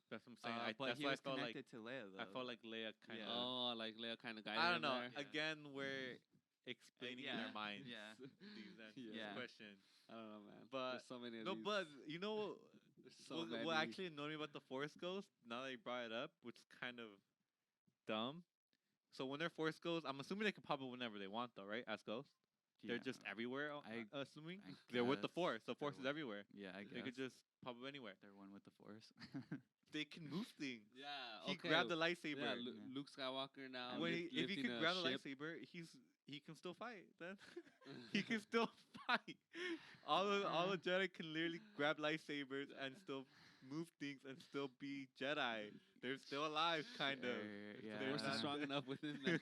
That's what I'm saying. But That's he why was I felt like connected to Leia, though. I felt like Leia kind of. Yeah. Oh, like Leia kind of guided I him don't know. there. Again, where explaining in yeah, their minds yeah. these answers, Yeah. questions. I don't know, man. But There's so many of no, these. but you know There's so many. what actually annoyed me about the Force Ghost? Now that you brought it up, which is kind of dumb. So when they're Force Ghosts, I'm assuming they can pop up whenever they want, though, right? As ghosts, they're Yeah. just everywhere. I Assuming I they're with the guess Force. The they're Force is with- everywhere. Yeah, I They guess could just pop up anywhere. they're one with the force. They can move things. Yeah. He Okay. grabbed the lightsaber. Yeah, Yeah. Luke Skywalker now. When if he lifting could a grab the ship. lightsaber, he can still fight. Then he can still fight. All the Jedi can literally grab lightsabers and still move things and still be Jedi. They're still alive, kind of. Yeah, The Force is not- strong enough within them.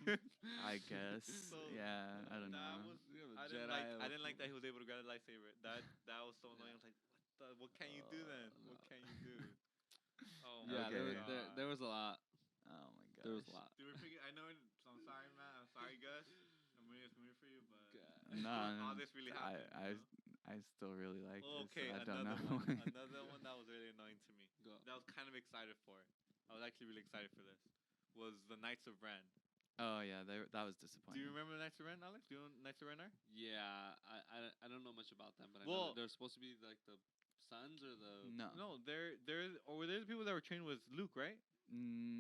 I guess. So, yeah, I don't that know. was- You have a I didn't Jedi like. I of- didn't like that he was able to grab the lightsaber. That was so annoying. I was like, what can you do then? No. What can you do? Oh Yeah, Okay. there was a lot. Oh my god. There was a lot. Dude, I know. I'm sorry, man. I'm sorry, Gus. I'm really familiar for you, but No, all this really happened. I still really like Okay, this. So I don't another know. one. Another one that was really annoying to me. Go. That I was kind of excited for. I was actually really excited for this. Was the Knights of Ren. Oh yeah, that was disappointing. Do you remember the Knights of Ren, Alex? Do you know what Knights of Ren are? Yeah, I don't know much about them, but I Well- know they're supposed to be like the sons or the. No. No, they're the people that were trained with Luke, right?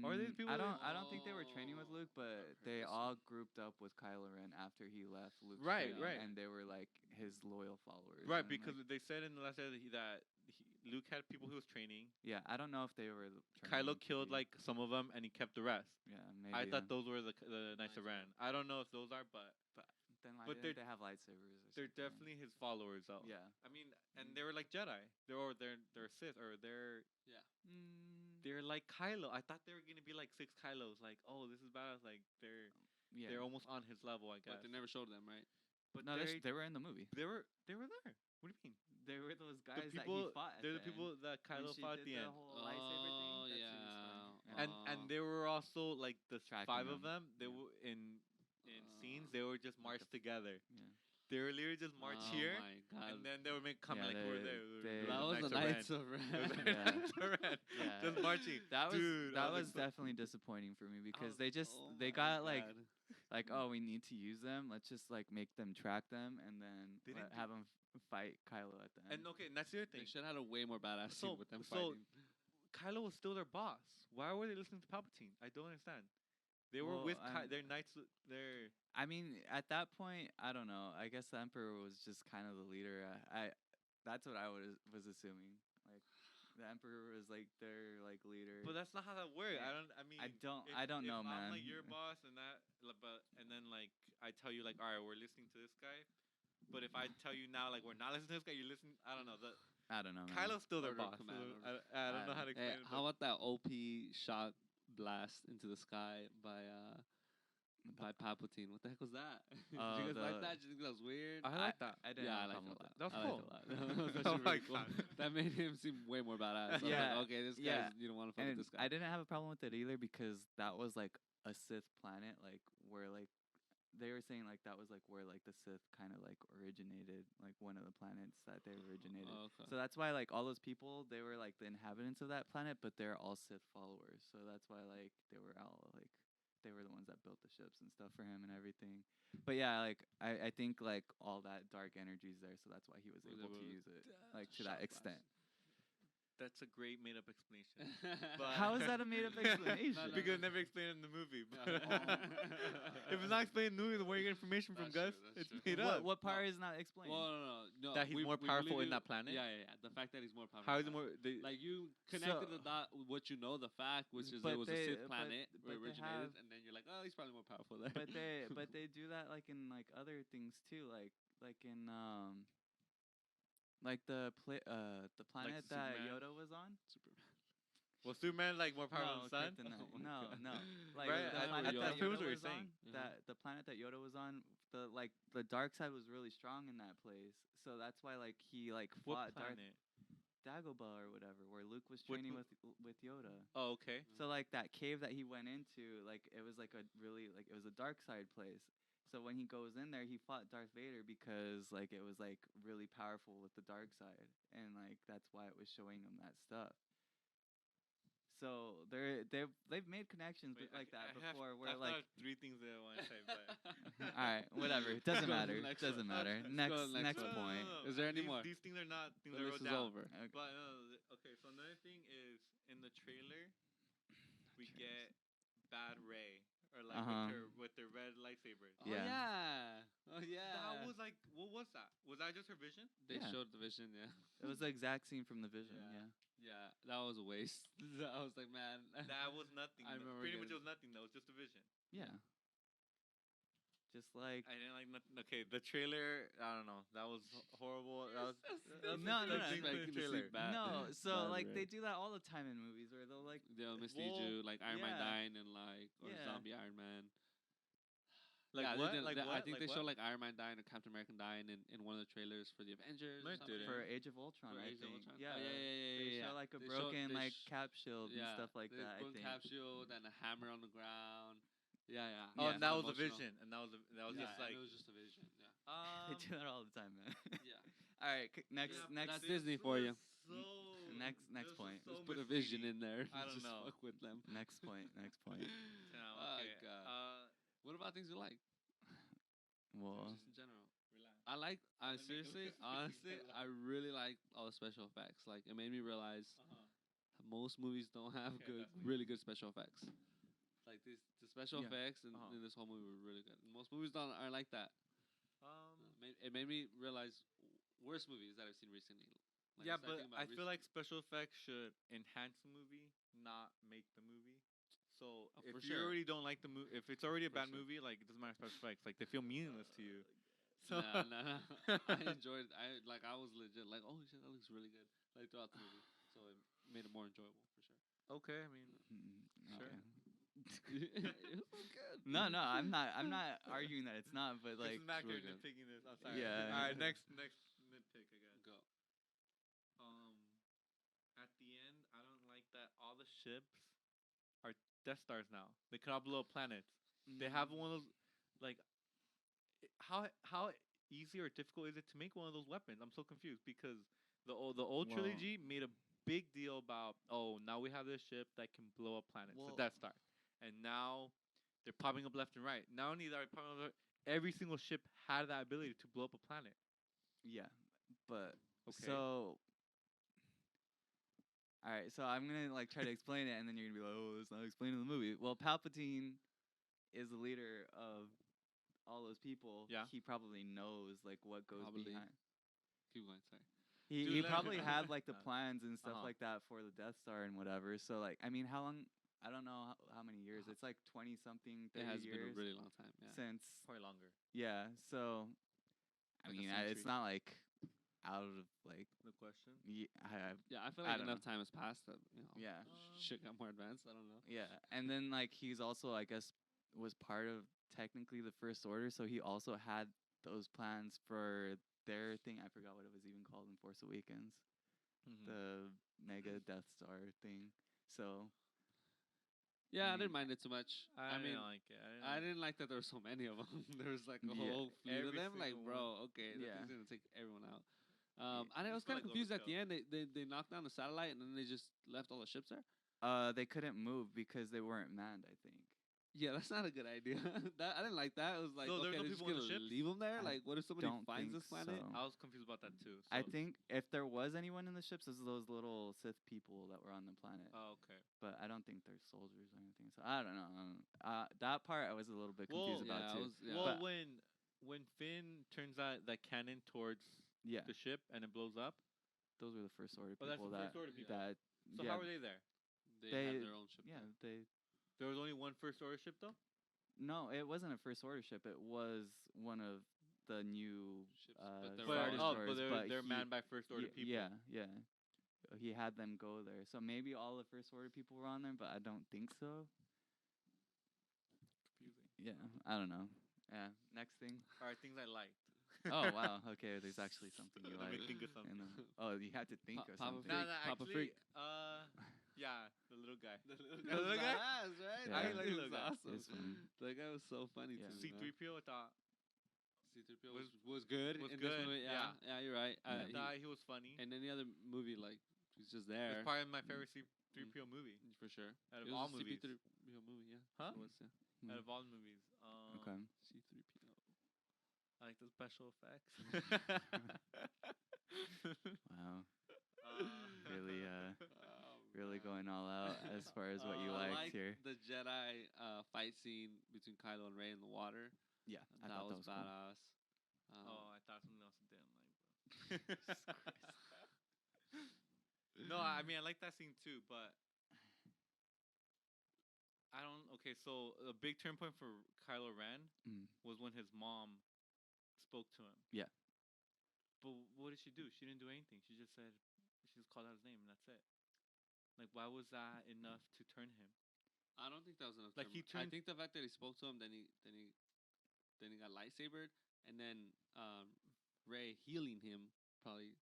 Or are these people I that- don't think they were training with Luke, but Okay, they this all grouped up with Kylo Ren after he left Luke's Right, training, right. and they were like his loyal followers. Right, and, because like, they said in the last episode Luke had people he was training. yeah, I don't know if they were. Kylo training to killed be- like some of them, and he kept the rest. Yeah, maybe. I thought yeah. those were the Knights of Ren. I don't know if those are, but Then why but didn't they have lightsabers? Or they're something? definitely his followers, though. Yeah. I mean, and they were like Jedi. They're Sith, or they're like Kylo. I thought they were gonna be like 6 Kylos. Like, oh, this is badass. Like Yeah. they're almost on his level, I guess. But they never showed them, right? But No, they they were in the movie. were there. What do you mean? They were those The guys people. that he fought. At They're the the people end. that When Kylo she fought at did the end. whole lightsaber thing. Oh, That's who he was yeah. fighting. And they were also like the Tracking 5 of them. them. They Yeah. were in scenes. They were just marched together. Yeah. They were literally just march Oh here, my God. and then they would make comment Yeah, like we're they- there. they- That was the Knights of Ren. Ren. It was the Yeah. Knights of Ren. Yeah. Just marching. That was Dude, that I was like, definitely disappointing for me because was- they just Oh they my got like God. oh, we need to use them. Let's just like make them track them and then They didn't have them fight Kylo at the end. and okay, and that's the other They thing. should have had a way more badass So- scene with them so- fighting. Kylo was still their boss. Why were they listening to Palpatine? I don't understand. They were Well, with their knights. Their I mean, at that point, I don't know. I guess the Emperor was just kind of the leader. I that's what I was assuming. Like the Emperor was like their like leader. But that's not how that works. Yeah. I mean, I don't know, if man. I'm like your boss and then like I tell you like, all right, we're listening to this guy. But if I tell you now like we're not listening to this guy, you listen. I don't know. I don't know, man. Kylo's still their Order of boss. command, so I don't know how to Hey, explain it. how about that OP shot blast into the sky by Palpatine? What the heck was that? Did you guys like the- that? Did you think that was weird? I like that. I didn't Yeah, I have a liked problem it a with lot. That was I liked cool. it a lot. That was actually I really like cool. that. That made him seem way more badass. I was Yeah, like, okay, this guy, yeah. you don't want to fuck with And this guy. I didn't have a problem with it either because that was like a Sith planet, like where like they were saying like that was like where like the Sith kind of like originated, like one of the planets that they originated. Oh, okay. So that's why like all those people, they were like the inhabitants of that planet, but they're all Sith followers. So that's why like they were all like they were the ones that built the ships and stuff for him and everything. But yeah, like I think like all that dark energy's there, so that's why he was able to use it like to that Shot extent. That's a great made up explanation. But How is that a made up explanation? No, no, Because no. never explained in the movie. Yeah. If it's not explained in the movie, then where you get information from, That's Gus? true, that's It's true. made up. What part is not explained? Well, no. That he's more powerful in that planet? Yeah. The fact that he's more powerful. How in is it that more? Like you connected So- the dot with what you know, the fact, which is But it was they- a Sith but- planet but where it they originated, have- and then you're like, oh, he's probably more powerful there. but they do that like in like other things too, like in like the planet that Superman? Yoda was on. Superman. Was Superman like more powerful No, than the sun? kryptonite. Oh my no, God. no. Like Right, the I- planet I- that that's pretty Yoda much what you're was saying. on. That the planet that Yoda was on, the dark side was really strong in that place. So that's why like he like What fought Darth planet? Dagobah or whatever, where Luke was With training who? with Yoda. Oh, okay. So like that cave that he went into, like it was like a really like it was a dark side place. So when he goes in there, he fought Darth Vader because like it was like really powerful with the dark side, and like that's why it was showing him that stuff. So they've made connections Wait, like that I have- before. Where I like, thought of 3 things that I want to say, but all right, whatever. It doesn't Go to the matter. next Doesn't one. matter. Let's go Next to the next next one. point. Is there any these, more? These things are not things The I list wrote is down. over. Okay. But okay, so another thing is in the trailer, we get Bad Ray or like with their red lightsabers. Oh Yeah. yeah. Oh yeah. That was like, what was that? Was that just her vision? They Yeah. showed the vision. Yeah. It was the exact scene from the Vision. Yeah. Yeah. Yeah. That was a waste. I was like, man. That was nothing. I remember Pretty much it getting- was nothing. That was just a vision. Yeah. Just like I didn't like nothing. Okay, the trailer. I don't know. That was horrible. That was No, no, no. thing from the trailer. no, so bad like Ray. they do that all the time in movies where they'll like They'll mislead Well, you, like Iron Man yeah. dying and like or Yeah. zombie Iron Man. Like Yeah, what? They did, Like what? I think Like they what? showed like Iron Man dying or Captain America dying in one of the trailers for the Avengers. No, or it something. didn't. for Age of Ultron, For I Age of think. Ultron? Yeah. Oh, yeah. They show like a They broken they like sh- cap shield and yeah, stuff like the that. I broken think. cap shield and a hammer on the ground. Yeah, yeah. Oh, Yeah. and that was a Emotional. vision, and that was Yeah, just like. and it was just a vision. Yeah. They do that all the time, man. Yeah. All right, next Yeah, next that's Disney for you. Next this was point. so Just put a vision misleading. in there. I don't Just know. fuck with them. next point. Next point. Yeah, Oh, okay. God. What about things you like? Well, Just in general. Relax. I like. I Let me seriously, know. honestly, I really like all the special effects. Like it made me realize most movies don't have Okay, that's me. really good special effects. Like the special Yeah. effects in this whole movie were really good. Most movies aren't like that. It made me realize worse movies that I've seen recently. Like, Yeah, started but thinking about I feel like special effects should enhance the movie, not make the movie. So Oh, if for you sure. already don't like the movie, if it's already a For bad sure. movie, like it doesn't matter special effects, like they feel meaningless to you. So nah. I enjoyed. I was legit like, oh shit, that looks really good. Like throughout the movie, so it made it more enjoyable for sure. okay, I mean, Sure. okay. It was good. No, I'm not arguing that it's not, but like this is Mac really here good. nitpicking this. I'm sorry. Yeah. All right, next nitpick again. Go. At the end, I don't like that all the ships are Death Stars now. They could all blow up planets. They have one of those, like, how easy or difficult is it to make one of those weapons? I'm so confused because the old Well- trilogy made a big deal about, oh, now we have this ship that can blow up planets, Well- the Death Star, and now they're popping up left and right. Not only that, they're popping up, every single ship had that ability to blow up a planet. Yeah, but Okay. so. All right, so I'm gonna like try to explain it, and then you're gonna be like, "Oh, it's not explaining the movie." Well, Palpatine is the leader of all those people. Yeah. He probably knows like what goes Probably. behind. Keep going. Sorry. He Dude, he like- probably had like the plans and stuff Uh-huh. like that for the Death Star and whatever. So like, I mean, how long? I don't know how many years. It's like 20 something, 30 It has years been a really long time. Yeah. since. Probably longer. Yeah. So, I Like a mean, it's century. not like out of like. No question. Yeah, I feel I like don't enough time has passed that Yeah. shit got more advanced. I don't know. Yeah, and then like he's also, I guess, was part of technically the First Order, so he also had those plans for their thing. I forgot what it was even called in Force Awakens, the Mega Death Star thing. So Yeah, I mean, didn't mind it too much. I mean, didn't like it. I didn't like that there were so many of them. there was like a Yeah, whole fleet of every them. Like, single bro, okay, that Yeah. thing's gonna take everyone out. And I was Just feel kind of like confused at the overkill. end. They knocked down the satellite and then they just left all the ships there. they couldn't move because they weren't manned, I think. Yeah, that's not a good idea. I didn't like that. It was like, So there's okay, no they're just people on the gonna ships? leave them there. I Like, what if somebody don't finds think this planet? so. I was confused about that too. I so- think if there was anyone in the ships, it was those little Sith people that were on the planet. Oh, okay. But I don't think they're soldiers or anything. So I don't know. That part I was a little bit confused Well, about yeah, I too. was- yeah. Well, But- when Finn turns that cannon towards Yeah, the ship and it blows up, those were the First Order Oh, people. that's the that First Order people. that so yeah, how were they there? They They- had their own ship. yeah, there. they. There was only one First Order ship though. No, it wasn't a First Order ship. It was one of the new Ships, but they're Star Star Destroyers. but they're but manned by First Order people. Yeah, yeah. He had them go there, so maybe all the First Order people were on there, but I don't think so. Confusing. Yeah, I don't know. Yeah, next thing. All right, things I liked. Oh wow, okay. There's actually something you Let me like. think of something. And then, oh, you had to think of Papa something. Freak. No, Papa actually, Freak. yeah, the little guy. The little The little guy? badass, right? Yeah. I That like dude the was little guy. awesome. It's funny. That guy was so funny Yeah. to me. man. C-3PO, I thought C-3PO was- was good. was in good, This movie. Yeah, yeah, you're right. Yeah. he was funny. And any other movie like He's just there. It's probably my favorite C-3PO movie For sure. out of It was all a movies. CP3PO movie, yeah. Huh? It was, yeah. Out of all movies. Okay. C3PO. I like the special effects. Wow. Uh, Really, really man. going all out as far as what you I liked liked here. the Jedi fight scene between Kylo and Rey in the water. Yeah, I That thought was that was cool. badass. I thought something else I didn't like. No, I mean I like that scene too, but I don't. Okay, so a big turn point for Kylo Ren Mm. was when his mom spoke to him. Yeah. But what did she do? She didn't do anything. She just said, she just called out his name, and that's it. Like, why was that enough to turn him? I don't think that was enough. Like, he I turned- think the fact that he spoke to him, then he got lightsabered, and then Rey healing him. Probably,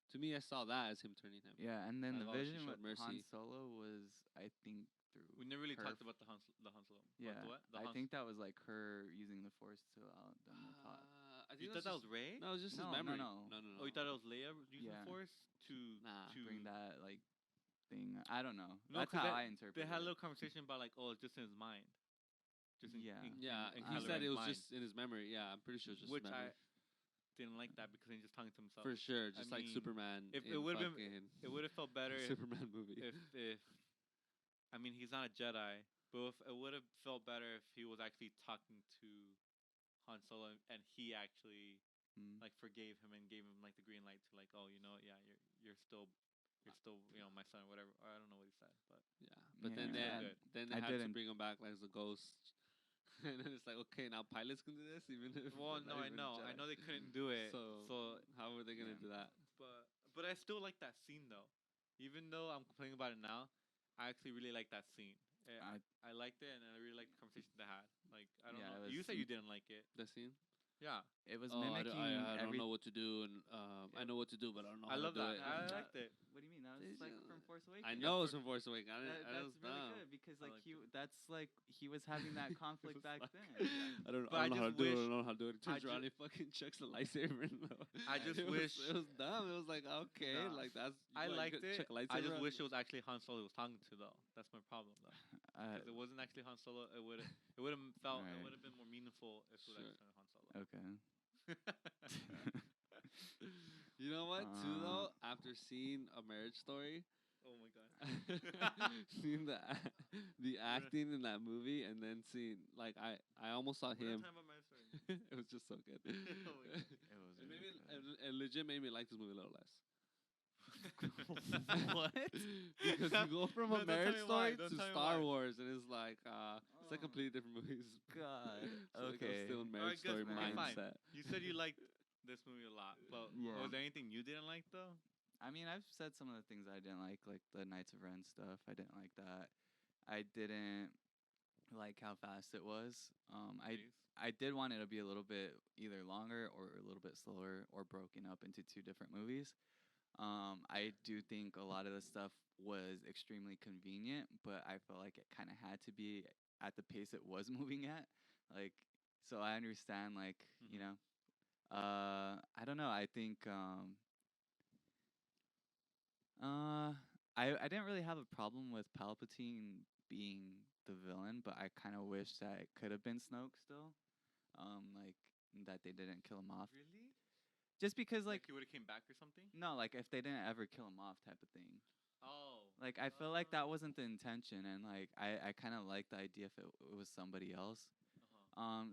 to me, I saw that as him turning him. Yeah, and then Like, the oh, she vision showed with Han mercy. Solo was, I think, through. We never really her talked about the Han Solo. Yeah, The what? The I Han- think that was like her using the Force to allow them to talk. I You think thought that was Ray? No, it was just No, his no, memory. no. no. Oh, you thought it was Leia using Yeah. the Force to Nah. to Bring that like thing. I don't know. No, That's 'cause how that- I interpret They had a it. little conversation about like, oh, it's just in his mind. Just in, Yeah. Yeah, in he Kylo said it Ren's was mind. just in his memory. Yeah, I'm pretty sure it's just Which his memory. I didn't like that because he's just talking to himself. For sure, just like mean, Superman. if in it would've been- fucking It would have felt better Superman movie. if I mean he's not a Jedi, but if it would have felt better if he was actually talking to Han Solo and he actually Mm. like forgave him and gave him like the green light to like, oh, you know, yeah, you're still my son or whatever. Or I don't know what he said, but Yeah, but Yeah, then they I had to didn't- bring him back like as a ghost, and then it's like, okay, now pilots can do this, even if. well, they're no, not I even know Jedi. they couldn't do it. So how are they gonna Yeah. do that? But I still like that scene though, even though I'm complaining about it now. I actually really like that scene. I liked it, and I really liked the conversation they had. Like, I don't Yeah, know. it You was said you didn't like it. The scene. Yeah, It was Oh, mimicking I don't every. know what to do, and I know what to do, but I don't know I how love to do that. it. I That- liked it. What do you mean? That was It's, like uh, from Force Awakens. I know it's from Force Awakens. That's really good because like liked he it. that's like he was having that conflict was back like- then. I don't But I know how to just do it. I wish- don't know how to do it. He turns I around, ju- he fucking checks the lightsaber. I just it wish- was, it was dumb. It was like, okay, Nah. like that's. I what, you liked could it. Check a lightsaber I just on- wish it was actually Han Solo he was talking to though. That's my problem though. If it wasn't actually Han Solo, it would have felt Right. it would have been more meaningful if it was Sure. actually Han Solo. Okay. You know what? Too Uh, though, after seeing A Marriage Story, Oh my god. seeing the acting in that movie, and then seeing like I almost saw We're him. not talking about my story. It was just so good. Oh my God. It was It really made me, good. it legit made me like this movie a little less. What? Because you go from No, A don't tell Marriage me why, Story don't to tell me Star why. Wars, and it's like it's like Oh. completely different movies. God. So, like, I'm Okay. still in Alright, Marriage Story good, okay, fine. mindset. You said you liked this movie a lot, but Yeah. was there anything you didn't like though? I mean, I've said some of the things I didn't like the Knights of Ren stuff. I didn't like that. I didn't like how fast it was. I did want it to be a little bit either longer or a little bit slower or broken up into two different movies. I do think a lot of the stuff was extremely convenient, but I felt like it kind of had to be at the pace it was moving at. Like, so I understand, like, you Mhm. know, I don't know. I think, I didn't really have a problem with Palpatine being the villain, but I kind of wish that it could have been Snoke still. Like that they didn't kill him off. Really? Just because, Like like, he would have came back or something? no, like if they didn't ever kill him off, type of thing. Oh. Like I feel like that wasn't the intention, and like I kind of like the idea if it was somebody else.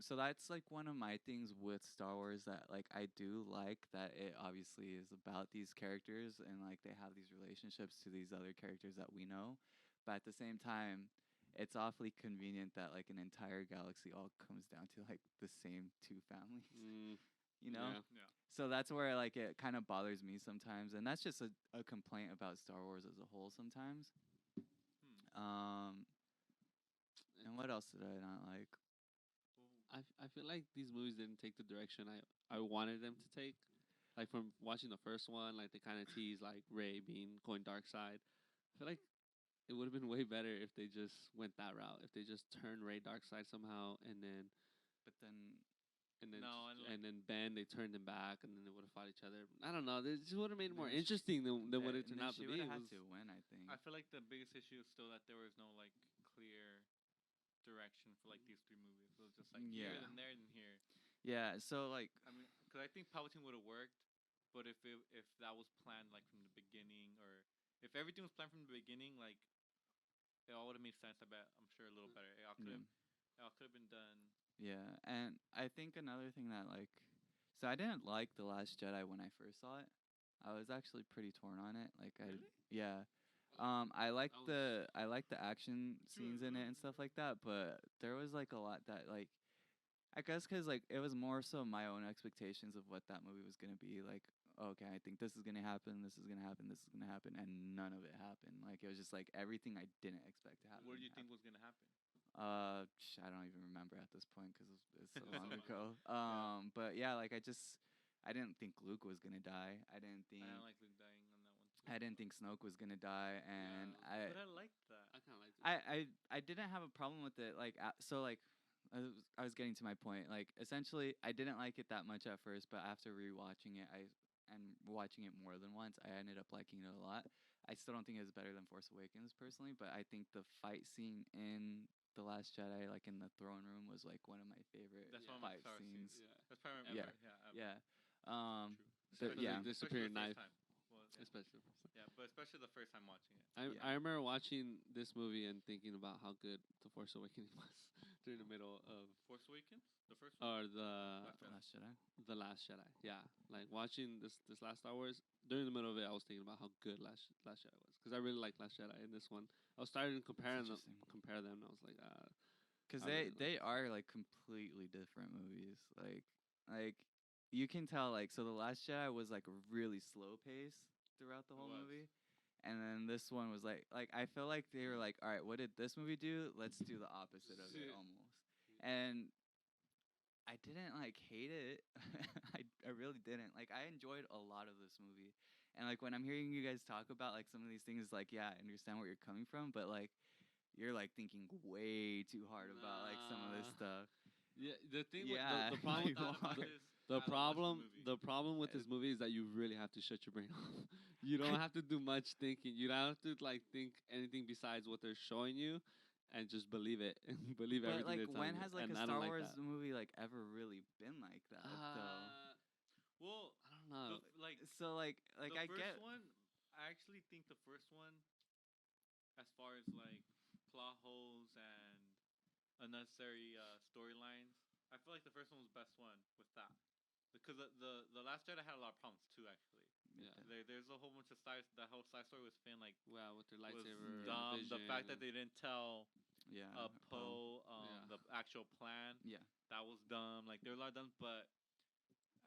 So that's like one of my things with Star Wars that like I do like that it obviously is about these characters and like they have these relationships to these other characters that we know, but at the same time, it's awfully convenient that like an entire galaxy all comes down to like the same two families, you know. Yeah. Yeah. So that's where like it kind of bothers me sometimes, and that's just a complaint about Star Wars as a whole sometimes. And what else did I not like? I feel like these movies didn't take the direction I wanted them to take. Like from watching the first one, like they kind of tease like Rey going dark side. I feel like it would have been way better if they just went that route. If they just turned Rey dark side somehow, and then But then and then No, and then Ben, they turned him back, and then they would have fought each other. I don't know. They just would have made it more Then she- interesting than what it And turned then out she to would be. have It had was, to win, I think. I feel like the biggest issue is still that there was no like clear direction for like these three movies. It was just like here, Yeah. then there, then here. Yeah, so like I mean, because I think Palpatine would have worked, but if that was planned like from the beginning, or if everything was planned from the beginning, like it all would have made sense. I bet. I'm sure a little better. It all could have. It all could have been done. yeah, and I think another thing that like so I didn't like The Last Jedi when I first saw it. I was actually pretty torn on it. Like I Really? yeah. I liked the action scenes in it and stuff like that, but there was like a lot that like I guess because like it was more so my own expectations of what that movie was gonna be. Like, okay, I think this is gonna happen, this is gonna happen, this is gonna happen, and none of it happened. Like it was just like everything I didn't expect to happen. What did you think was gonna happen? I don't even remember at this point because it's so long So ago. But yeah, like I didn't think Luke was gonna die. I didn't think I don't like Luke dying on that one. Too. I didn't think Snoke was gonna die, and Yeah. But I liked that. I kind of liked it. I didn't have a problem with it. Like so like I was getting to my point. Like essentially, I didn't like it that much at first, but after rewatching it, and watching it more than once, I ended up liking it a lot. I still don't think it's better than Force Awakens personally, but I think the fight scene in The Last Jedi, like in the throne room, was like one of my favorite That's one of my fight favorite scenes. Yeah. That's probably my Yeah. favorite. Yeah. True. But Especially yeah, the superior Especially knife. the first time. Well, yeah. Especially the first time. Yeah, but especially the first time watching it. Yeah. I remember watching this movie and thinking about how good The Force Awakens was during the middle of Force Awakens, the first one. or Last Jedi. the Last Jedi. Yeah, like watching this last Star Wars during the middle of it, I was thinking about how good Last Jedi was because I really like Last Jedi. In this one, I was starting to compare them. interesting. And I was like, Because I really they are like completely different movies. Like you can tell like so the Last Jedi was like really slow pace throughout the whole was. movie, and then this one was like I feel like they were like, all right, what did this movie do? Let's do the opposite of it Yeah. almost. And I didn't like hate it. I really didn't. Like I enjoyed a lot of this movie. And like when I'm hearing you guys talk about like some of these things, like yeah, I understand where you're coming from, but like you're like thinking way too hard about like some of this Nah. stuff. yeah. The thing Yeah, with the problem you are. the problem with this movie is that you really have to shut your brain off. You don't have to do much thinking. You don't have to like think anything besides what they're showing you, and just believe it and believe But everything like they're telling when you. has like And a I Star don't like Wars that. movie like ever really been like that though? Well, I don't know. like So like the I first get one, I actually think the first one, as far as like plot holes and unnecessary storylines, I feel like the first one was the best one with that. Because the Last Jedi had a lot of problems too. Actually, Yeah. there's a whole bunch of that whole side story with Finn like Wow, with their was lightsaber. and dumb. The fact vision that they didn't tell yeah. Poe Yeah. the actual plan, Yeah. that was dumb. Like there were a lot of dumb, but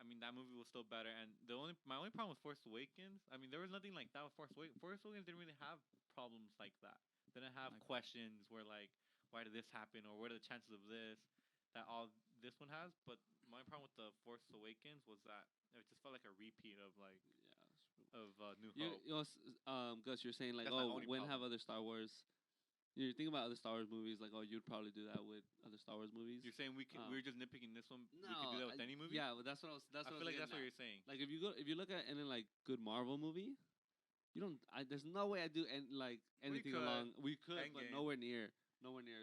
I mean that movie was still better. And my only problem with Force Awakens, I mean there was nothing like that with Force Awakens. Force Awakens didn't really have problems like that. They didn't have Like- questions where like why did this happen or what are the chances of this that all this one has. But my problem with the Force Awakens was that it just felt like a repeat of like New You, Hope. you know, Gus, you're saying like, That's my oh, only when have problem. other Star Wars? You're thinking about other Star Wars movies, like, oh, you'd probably do that with other Star Wars movies. You're saying we're just nitpicking this one. We could do that with any movie. Yeah, but that's what I was. That's I what feel like that's what getting you're saying. at. Like, if you look at any like good Marvel movie, you don't. There's no way I do anything could. along. We could, but Endgame. nowhere near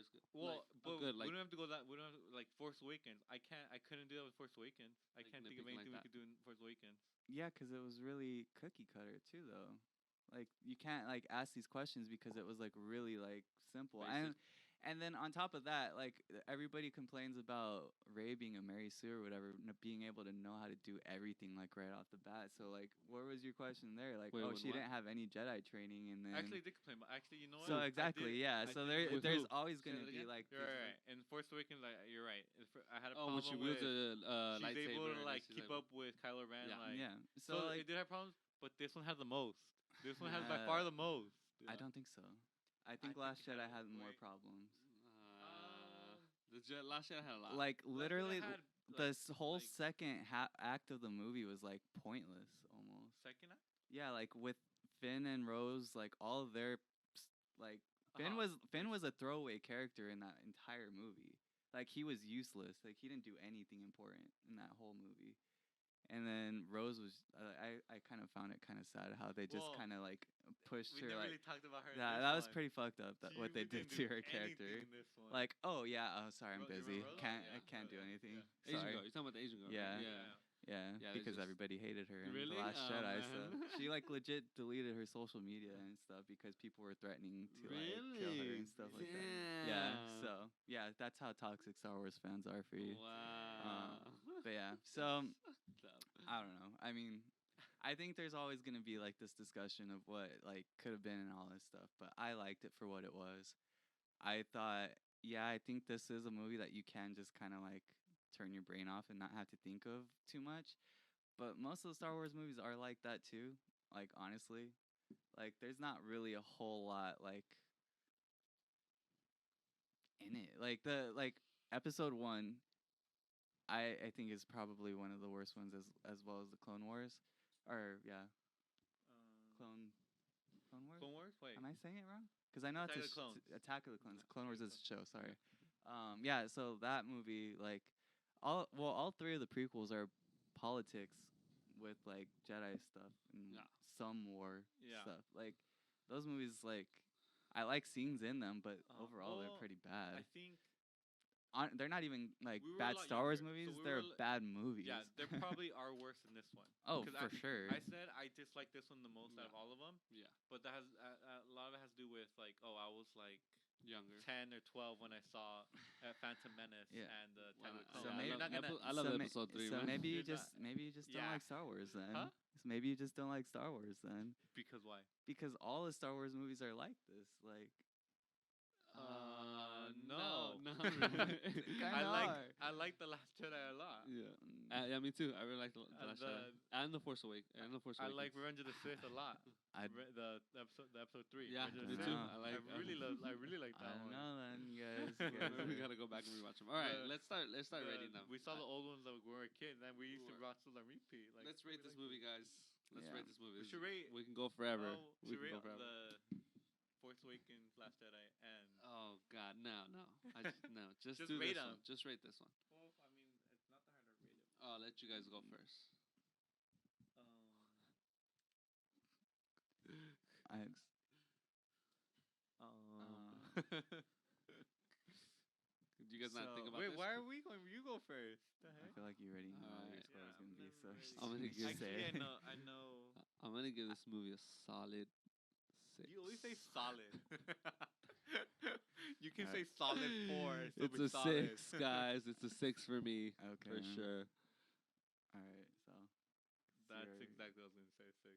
as good. Well, but but good. we Like, don't have to go that. We don't have to, like Force Awakens. I couldn't do that with Force Awakens. I Like can't think of nitpicking like anything we that. could do in Force Awakens. Yeah, because it was really cookie cutter too, though. Like you can't like ask these questions because it was like really like simple. And then on top of that, like everybody complains about Ray being a Mary Sue or whatever, being able to know how to do everything like right off the bat. So like, what was your question there? Like, Wait, oh, when she what? didn't have any Jedi training, and then Actually, I did complain, but actually, you know what? so I exactly, did- yeah. I So did- With there's who? always Say gonna that be again? like You're this, right. In Force Awakens, I had a oh, problem when she with wields a she's lightsaber, able to and like she's keep like, up with Kylo Ren. Yeah. Like, yeah. so like, it did have problems, but this one has the most. This one has by far the most. I don't think so. I think think Last it had Jedi a had more way- problems. The Last Jedi had a lot. Like literally, had, this whole like- second act of the movie was like pointless almost. second act. Yeah, like with Finn and Rose, like all of their like Finn Uh-huh. was a throwaway character in that entire movie. Like he was useless. Like he didn't do anything important in that whole movie. And then Rose was. I kind of found it kind of sad how they just Well, kind of like pushed We her never like. really talked about her. in Yeah, this that was one. pretty fucked up. That what they We did didn't to do her anything character. in this one. Like, oh yeah, oh sorry, I'm You remember busy. Rose? Can't Yeah. I can't do Yeah. anything. Yeah. Asian Sorry. girl. You're talking about the Asian girl. Yeah. Right? yeah. Yeah, Yeah, they because just- everybody hated her in Really? The Last Oh, Jedi. man. So she like legit deleted her social media and stuff because people were threatening to like kill her and stuff like that. Yeah. So yeah, that's how toxic Star Wars fans are for you. Wow. But yeah, so Fucked up. I don't know. I mean, I think there's always gonna be like this discussion of what like could have been and all this stuff. But I liked it for what it was. I thought, yeah, I think this is a movie that you can just kind of like turn your brain off and not have to think of too much. But most of the Star Wars movies are like that too. Like honestly, like there's not really a whole lot like in it. Like the episode 1 I think is probably one of the worst ones as well as the Clone Wars. Or yeah, Clone Wars? Clone Wars. Wait. Am I saying it wrong? Because I know Attack it's of the Clones. Attack of the Clones. No, Clone Wars Attack is of a show. Sorry. Yeah. So that movie, like, all three of the prequels are politics with like Jedi stuff and Yeah. some war Yeah. stuff. Like those movies, like I like scenes in them, but overall they're well, pretty I bad. think. They're not even like We were a bad lot Star Wars younger, movies. so we they're were bad movies. Yeah, they probably are worse than this one. Oh, 'Cause for sure. I said I dislike this one the most out of all of them. Yeah. But that has a lot of it has to do with like, I was like Younger. 10 or 12 when I saw Phantom Menace Yeah. and Attack of the So Clones. maybe- You're not gonna. I love so episode 3. So man. maybe you You're just don't Yeah. like Star Wars then. Huh? So maybe you just don't like Star Wars then. Because why? Because all the Star Wars movies are like this. Like No. not really. I like The Last Jedi a lot. Yeah. mm, Yeah, me too. I really like the Last the- Jedi. And the Force Awakens. And the Force I Awakens. like Revenge of the Sith a lot. I The episode 3. Yeah, Revenge of me the too. Sith. I like- I really like I that don't one. know then, you guys. We gotta go back and rewatch them. All right, The- let's start rating them. We saw the old ones that we were a kid, and then we used to Sure. watch those on repeat. Like, Let's rate we this like movie, guys. Let's Yeah. rate this movie. We should rate. We can go forever. Oh, We should can rate go forever. the Force Awakens, Last Jedi, and. Oh God, no. No. Just Just do rate this 'em. one. Just rate this one. Well, I mean, it's not that hard to rate it. I'll let you guys go first. I, Do you guys not think about wait, this? why are we going? You go first. The I heck? feel like you already know what your Alright. score is gonna be. So I'm gonna give- Actually, I know. I'm gonna give this movie a solid 6. You always say solid. You can Alright. say solid 4. So It's a 6, guys. It's a 6 for me, okay. for sure. All right. So That's zero. exactly what I was gonna say. 6.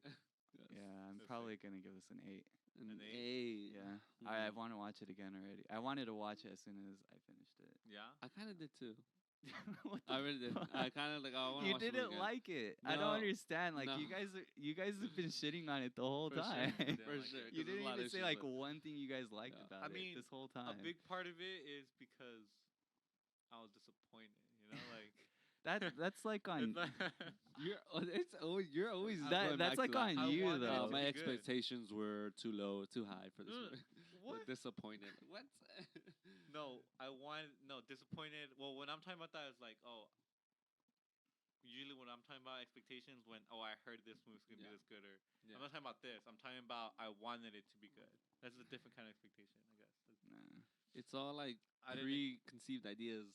yeah, I'm That's probably gonna give this an 8. An An 8. Yeah, Mhm. I want to watch it again already. I wanted to watch it as soon as I finished it. Yeah. I kind of did too. What I the really did. fuck? I kind of like. I want to You watch the movie didn't again. like it. I don't No. understand. Like No. you guys have been shitting on it the whole For sure. time. Yeah, For like sure. it. 'cause You there's a didn't lot of even say issues like with- one thing you guys liked Yeah. about I it mean, this whole time. A big part of it is because I was disappointed. You know, like that's like on it's like- You're always that. going That's back like to on I you wanted it though. to my be good. expectations were too low, too high for this No, movie. what? Disappointed. What? No, disappointed. Well, when I'm talking about that, it's like, usually when I'm talking about expectations, when I heard this movie's gonna Yeah. be this good, or Yeah. I'm not talking about this. I'm talking about I wanted it to be good. That's a different kind of expectation, I guess. Nah. It's all like I didn't- preconceived ideas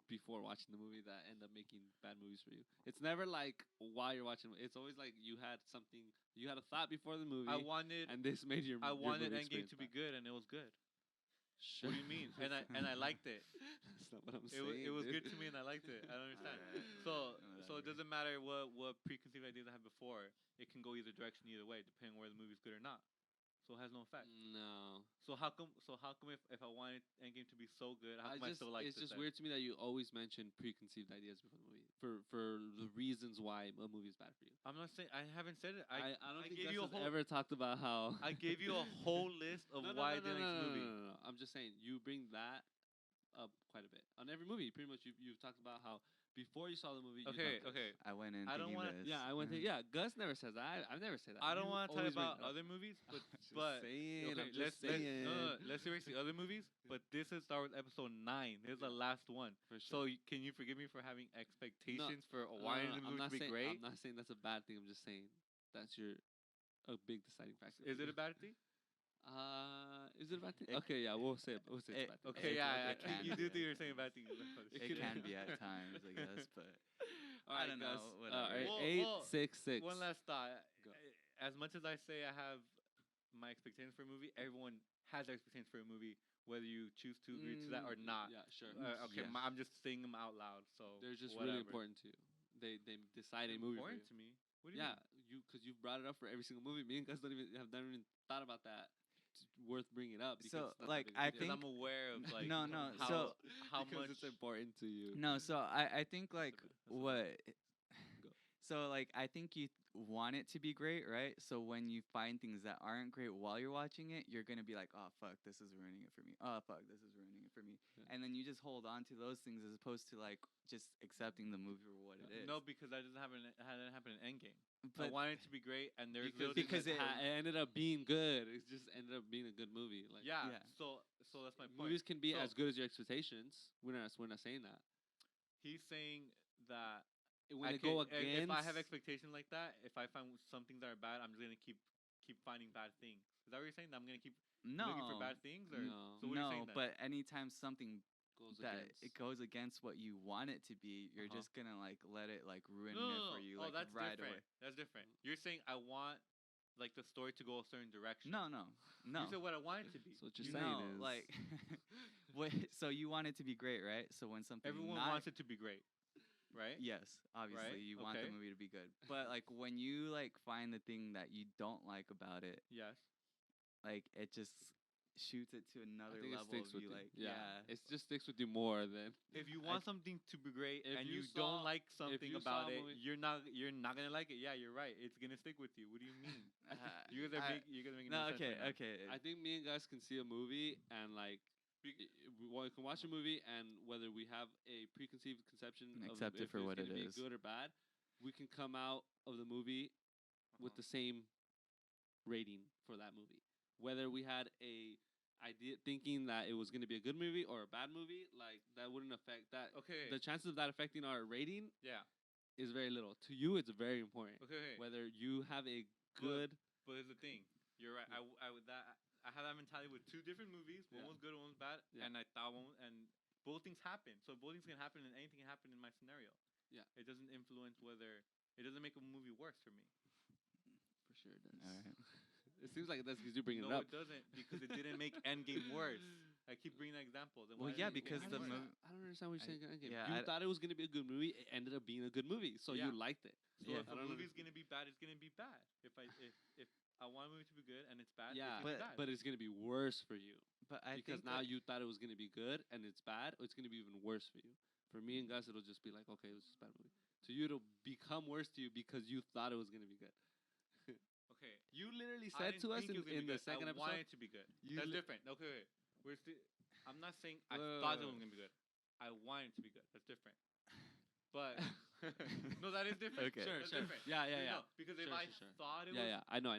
before watching the movie that end up making bad movies for you. It's never like while you're watching. It's always like you had a thought before the movie, I wanted and this made your. I your wanted movie Endgame experience to be bad. good, and it was good. Sure. What do you mean? And I liked it. That's not what I'm It saying. was dude. good to me, and I liked it. I don't understand. Alright. So Whatever. it doesn't matter what preconceived ideas I had before. It can go either direction, either way, depending on whether the movie's good or not. So it has no effect. No. So how come if I wanted Endgame to be so good, how come I still like It's this just then? weird to me that you always mention preconceived ideas before the movie for the reasons why a movie is bad for you. I'm not saying I haven't said it. I don't think gave Gus you a has whole ever talked about how I gave you a whole list of why I didn't like this movie. No. I'm just saying you bring that up quite a bit on every movie. Pretty much, you've talked about how before you saw the movie. Okay, you thought okay. I went in I don't thinking wanna- this. Yeah, I went to. Yeah, Gus never says that. I've never said that. I don't You want to talk always bring about it up. other movies, but Just but saying, okay, I'm just saying. let's erase the other movies. But this is Star Wars Episode 9. This is the last one. For So sure. can you forgive me for having expectations for wanting the I'm movie not to be saying, great? I'm not saying that's a bad thing. I'm just saying that's a big deciding factor. Is for it you. a bad thing? Is it a bad thing? It- Okay, yeah, we'll say it. We'll say it's a bad thing. Okay, It- yeah, it can you be. do think you're saying bad things. It can be at times, I guess, but All I right, don't Gus. know, whatever. Right, Well, 866. One last thought. Go. As much as I say I have my expectations for a movie, everyone has their expectations for a movie, whether you choose to agree to that or not. Yeah, sure. Okay, Yeah. I'm just saying them out loud. So They're just whatever. really important to you. They decide a movie for Important you. to me. What do you Yeah, mean? because you've brought it up for every single movie. Me and Gus don't even have never even thought about that. It's worth bringing up. Because So, it's not that like, big a I deal. Because think- I'm aware of like No, no, how, so- how because much it's important to you. no. So I think like okay, that's okay. what. So like I think you want it to be great, right? So when you find things that aren't great while you're watching it, you're gonna be like, oh fuck, this is ruining it for me. Oh fuck, this is ruining it for me. Yeah. And then you just hold on to those things as opposed to like just accepting the movie for what it is. No, because that doesn't happen. That didn't happen in Endgame. but I wanted it to be great, and there's little because things it- that it ended up being good. It just ended up being a good movie. Like yeah, Yeah. So that's my point. movies can be So- as good as your expectations. We're not saying that. He's saying that When I they go can- against, if I have expectations like that, if I find some things that are bad, I'm just gonna keep finding bad things. Is that what you're saying? That I'm gonna keep no, looking for bad things, or No. so what are you saying no. then? But anytime something goes that against. it goes against what you want it to be, you're Uh-huh. just gonna like let it like ruin no, it no, for no. you Oh, like that's right different. away. That's different. You're saying I want like the story to go a certain direction. No, no, no. You said what I want it to be. So what you're You saying know, no, is like, what? So you want it to be great, right? So when something everyone not, wants it to be great, right? yes, obviously Right? you want the Okay. movie to be good. But like when you like find the thing that you don't like about it, Yes. like it just shoots it to another I think it level sticks of with you. you. Like, yeah, it just sticks with you more than If you want something to be great if and you you saw- don't like something you saw about a it, movie- you're not gonna like it. Yeah, you're right. It's gonna stick with you. What do you mean? You guys are you guys are making no, no okay, sense right now. okay. I think me and guys can see a movie and like we can watch a movie and whether we have a preconceived conception And of accept it if for it's what gonna it be is. good or bad, we can come out of the movie with Uh-huh. the same rating for that movie. Whether we had a idea thinking that it was going to be a good movie or a bad movie, like that wouldn't affect that. Okay. The chances of that affecting our rating Yeah. is very little. To you, it's very important. Okay. Whether you have a good But here's the thing. You're right. I had that mentality with two different movies. One Yeah. was good, one was bad, Yeah. and I thought and both things happen. So both things can happen, and anything can happen in my scenario. Yeah. It doesn't influence whether it doesn't make a movie worse for me. for sure does. All right. It seems like that's because you're bringing No, it up. it doesn't because it didn't make Endgame worse. I keep bringing that example. Then Well, why yeah, did it make because I the don't Endgame movie. worse? I don't understand what you're saying. Endgame. yeah, You I- thought it was going to be a good movie. It ended up being a good movie, so Yeah. you liked it. So Yeah. if I a don't movie's gonna be bad, it's gonna be bad. If I want a movie to be good and it's bad, Yeah, it's gonna be bad. but it's going to be worse for you. But I Because think now that- you thought it was going to be good and it's bad, it's going to be even worse for you. For me and Gus, it'll just be like, okay, it was just a bad movie. To you, it'll become worse to you because you thought it was going to be good. okay. You literally I said didn't to us think it was gonna in be the good. second I episode. wanted it to be good. You That's li- different. Okay, wait. We're still. I'm not saying I Wait, thought wait, it was wait. gonna be good. I wanted it to be good. That's different. But no, that is different. Okay. Sure, That's sure. different. Yeah, yeah, You yeah. know, because if Sure, I sure, sure. thought it Yeah, was, yeah. I know. I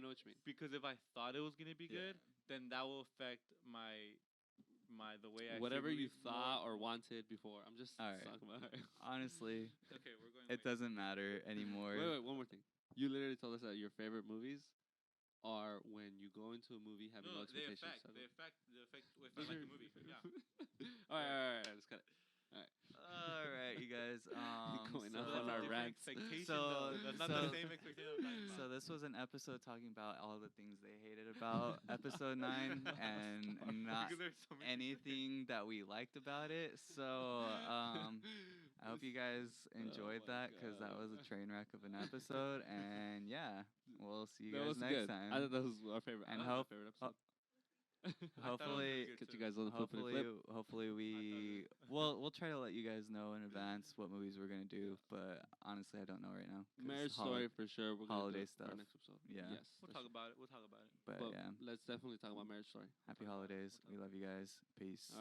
know what you mean. because if I thought it was gonna be Yeah. good, then that will affect my the way I see Whatever you movies thought more. or wanted before. I'm just All right. talking about it. honestly, Okay, we're going. it way- doesn't matter anymore. Wait, one more thing. You literally told us that your favorite movies are when you go into a movie having no No, they expectations. affect. They affect. If I Those like are- the movie. Yeah. all right. Let's cut it. All right, you guys. Going so, off That's on a our different rants. expectation, So- though. That's not the so- same expectation I'm talking So about. this was an episode talking about all the things they hated about episode 9 and not Because there's so many anything that we liked about it. So I hope you guys enjoyed my that because that was a train wreck of an episode. And yeah, we'll see you That guys was next good. time. I thought that was our favorite. And I thought hope- my favorite episode. I thought it was Hopefully, really good Catch you too. guys on the flippity flip. hopefully we we'll try to let you guys know in advance what movies we're gonna do. But honestly, I don't know right now. 'cause Marriage Story for sure. We're gonna holiday do it for our stuff. next episode. Yeah. Yes. We'll for talk sure. about it. We'll talk about it. But But yeah, let's definitely talk about Marriage Story. happy holidays. We love you guys. Peace.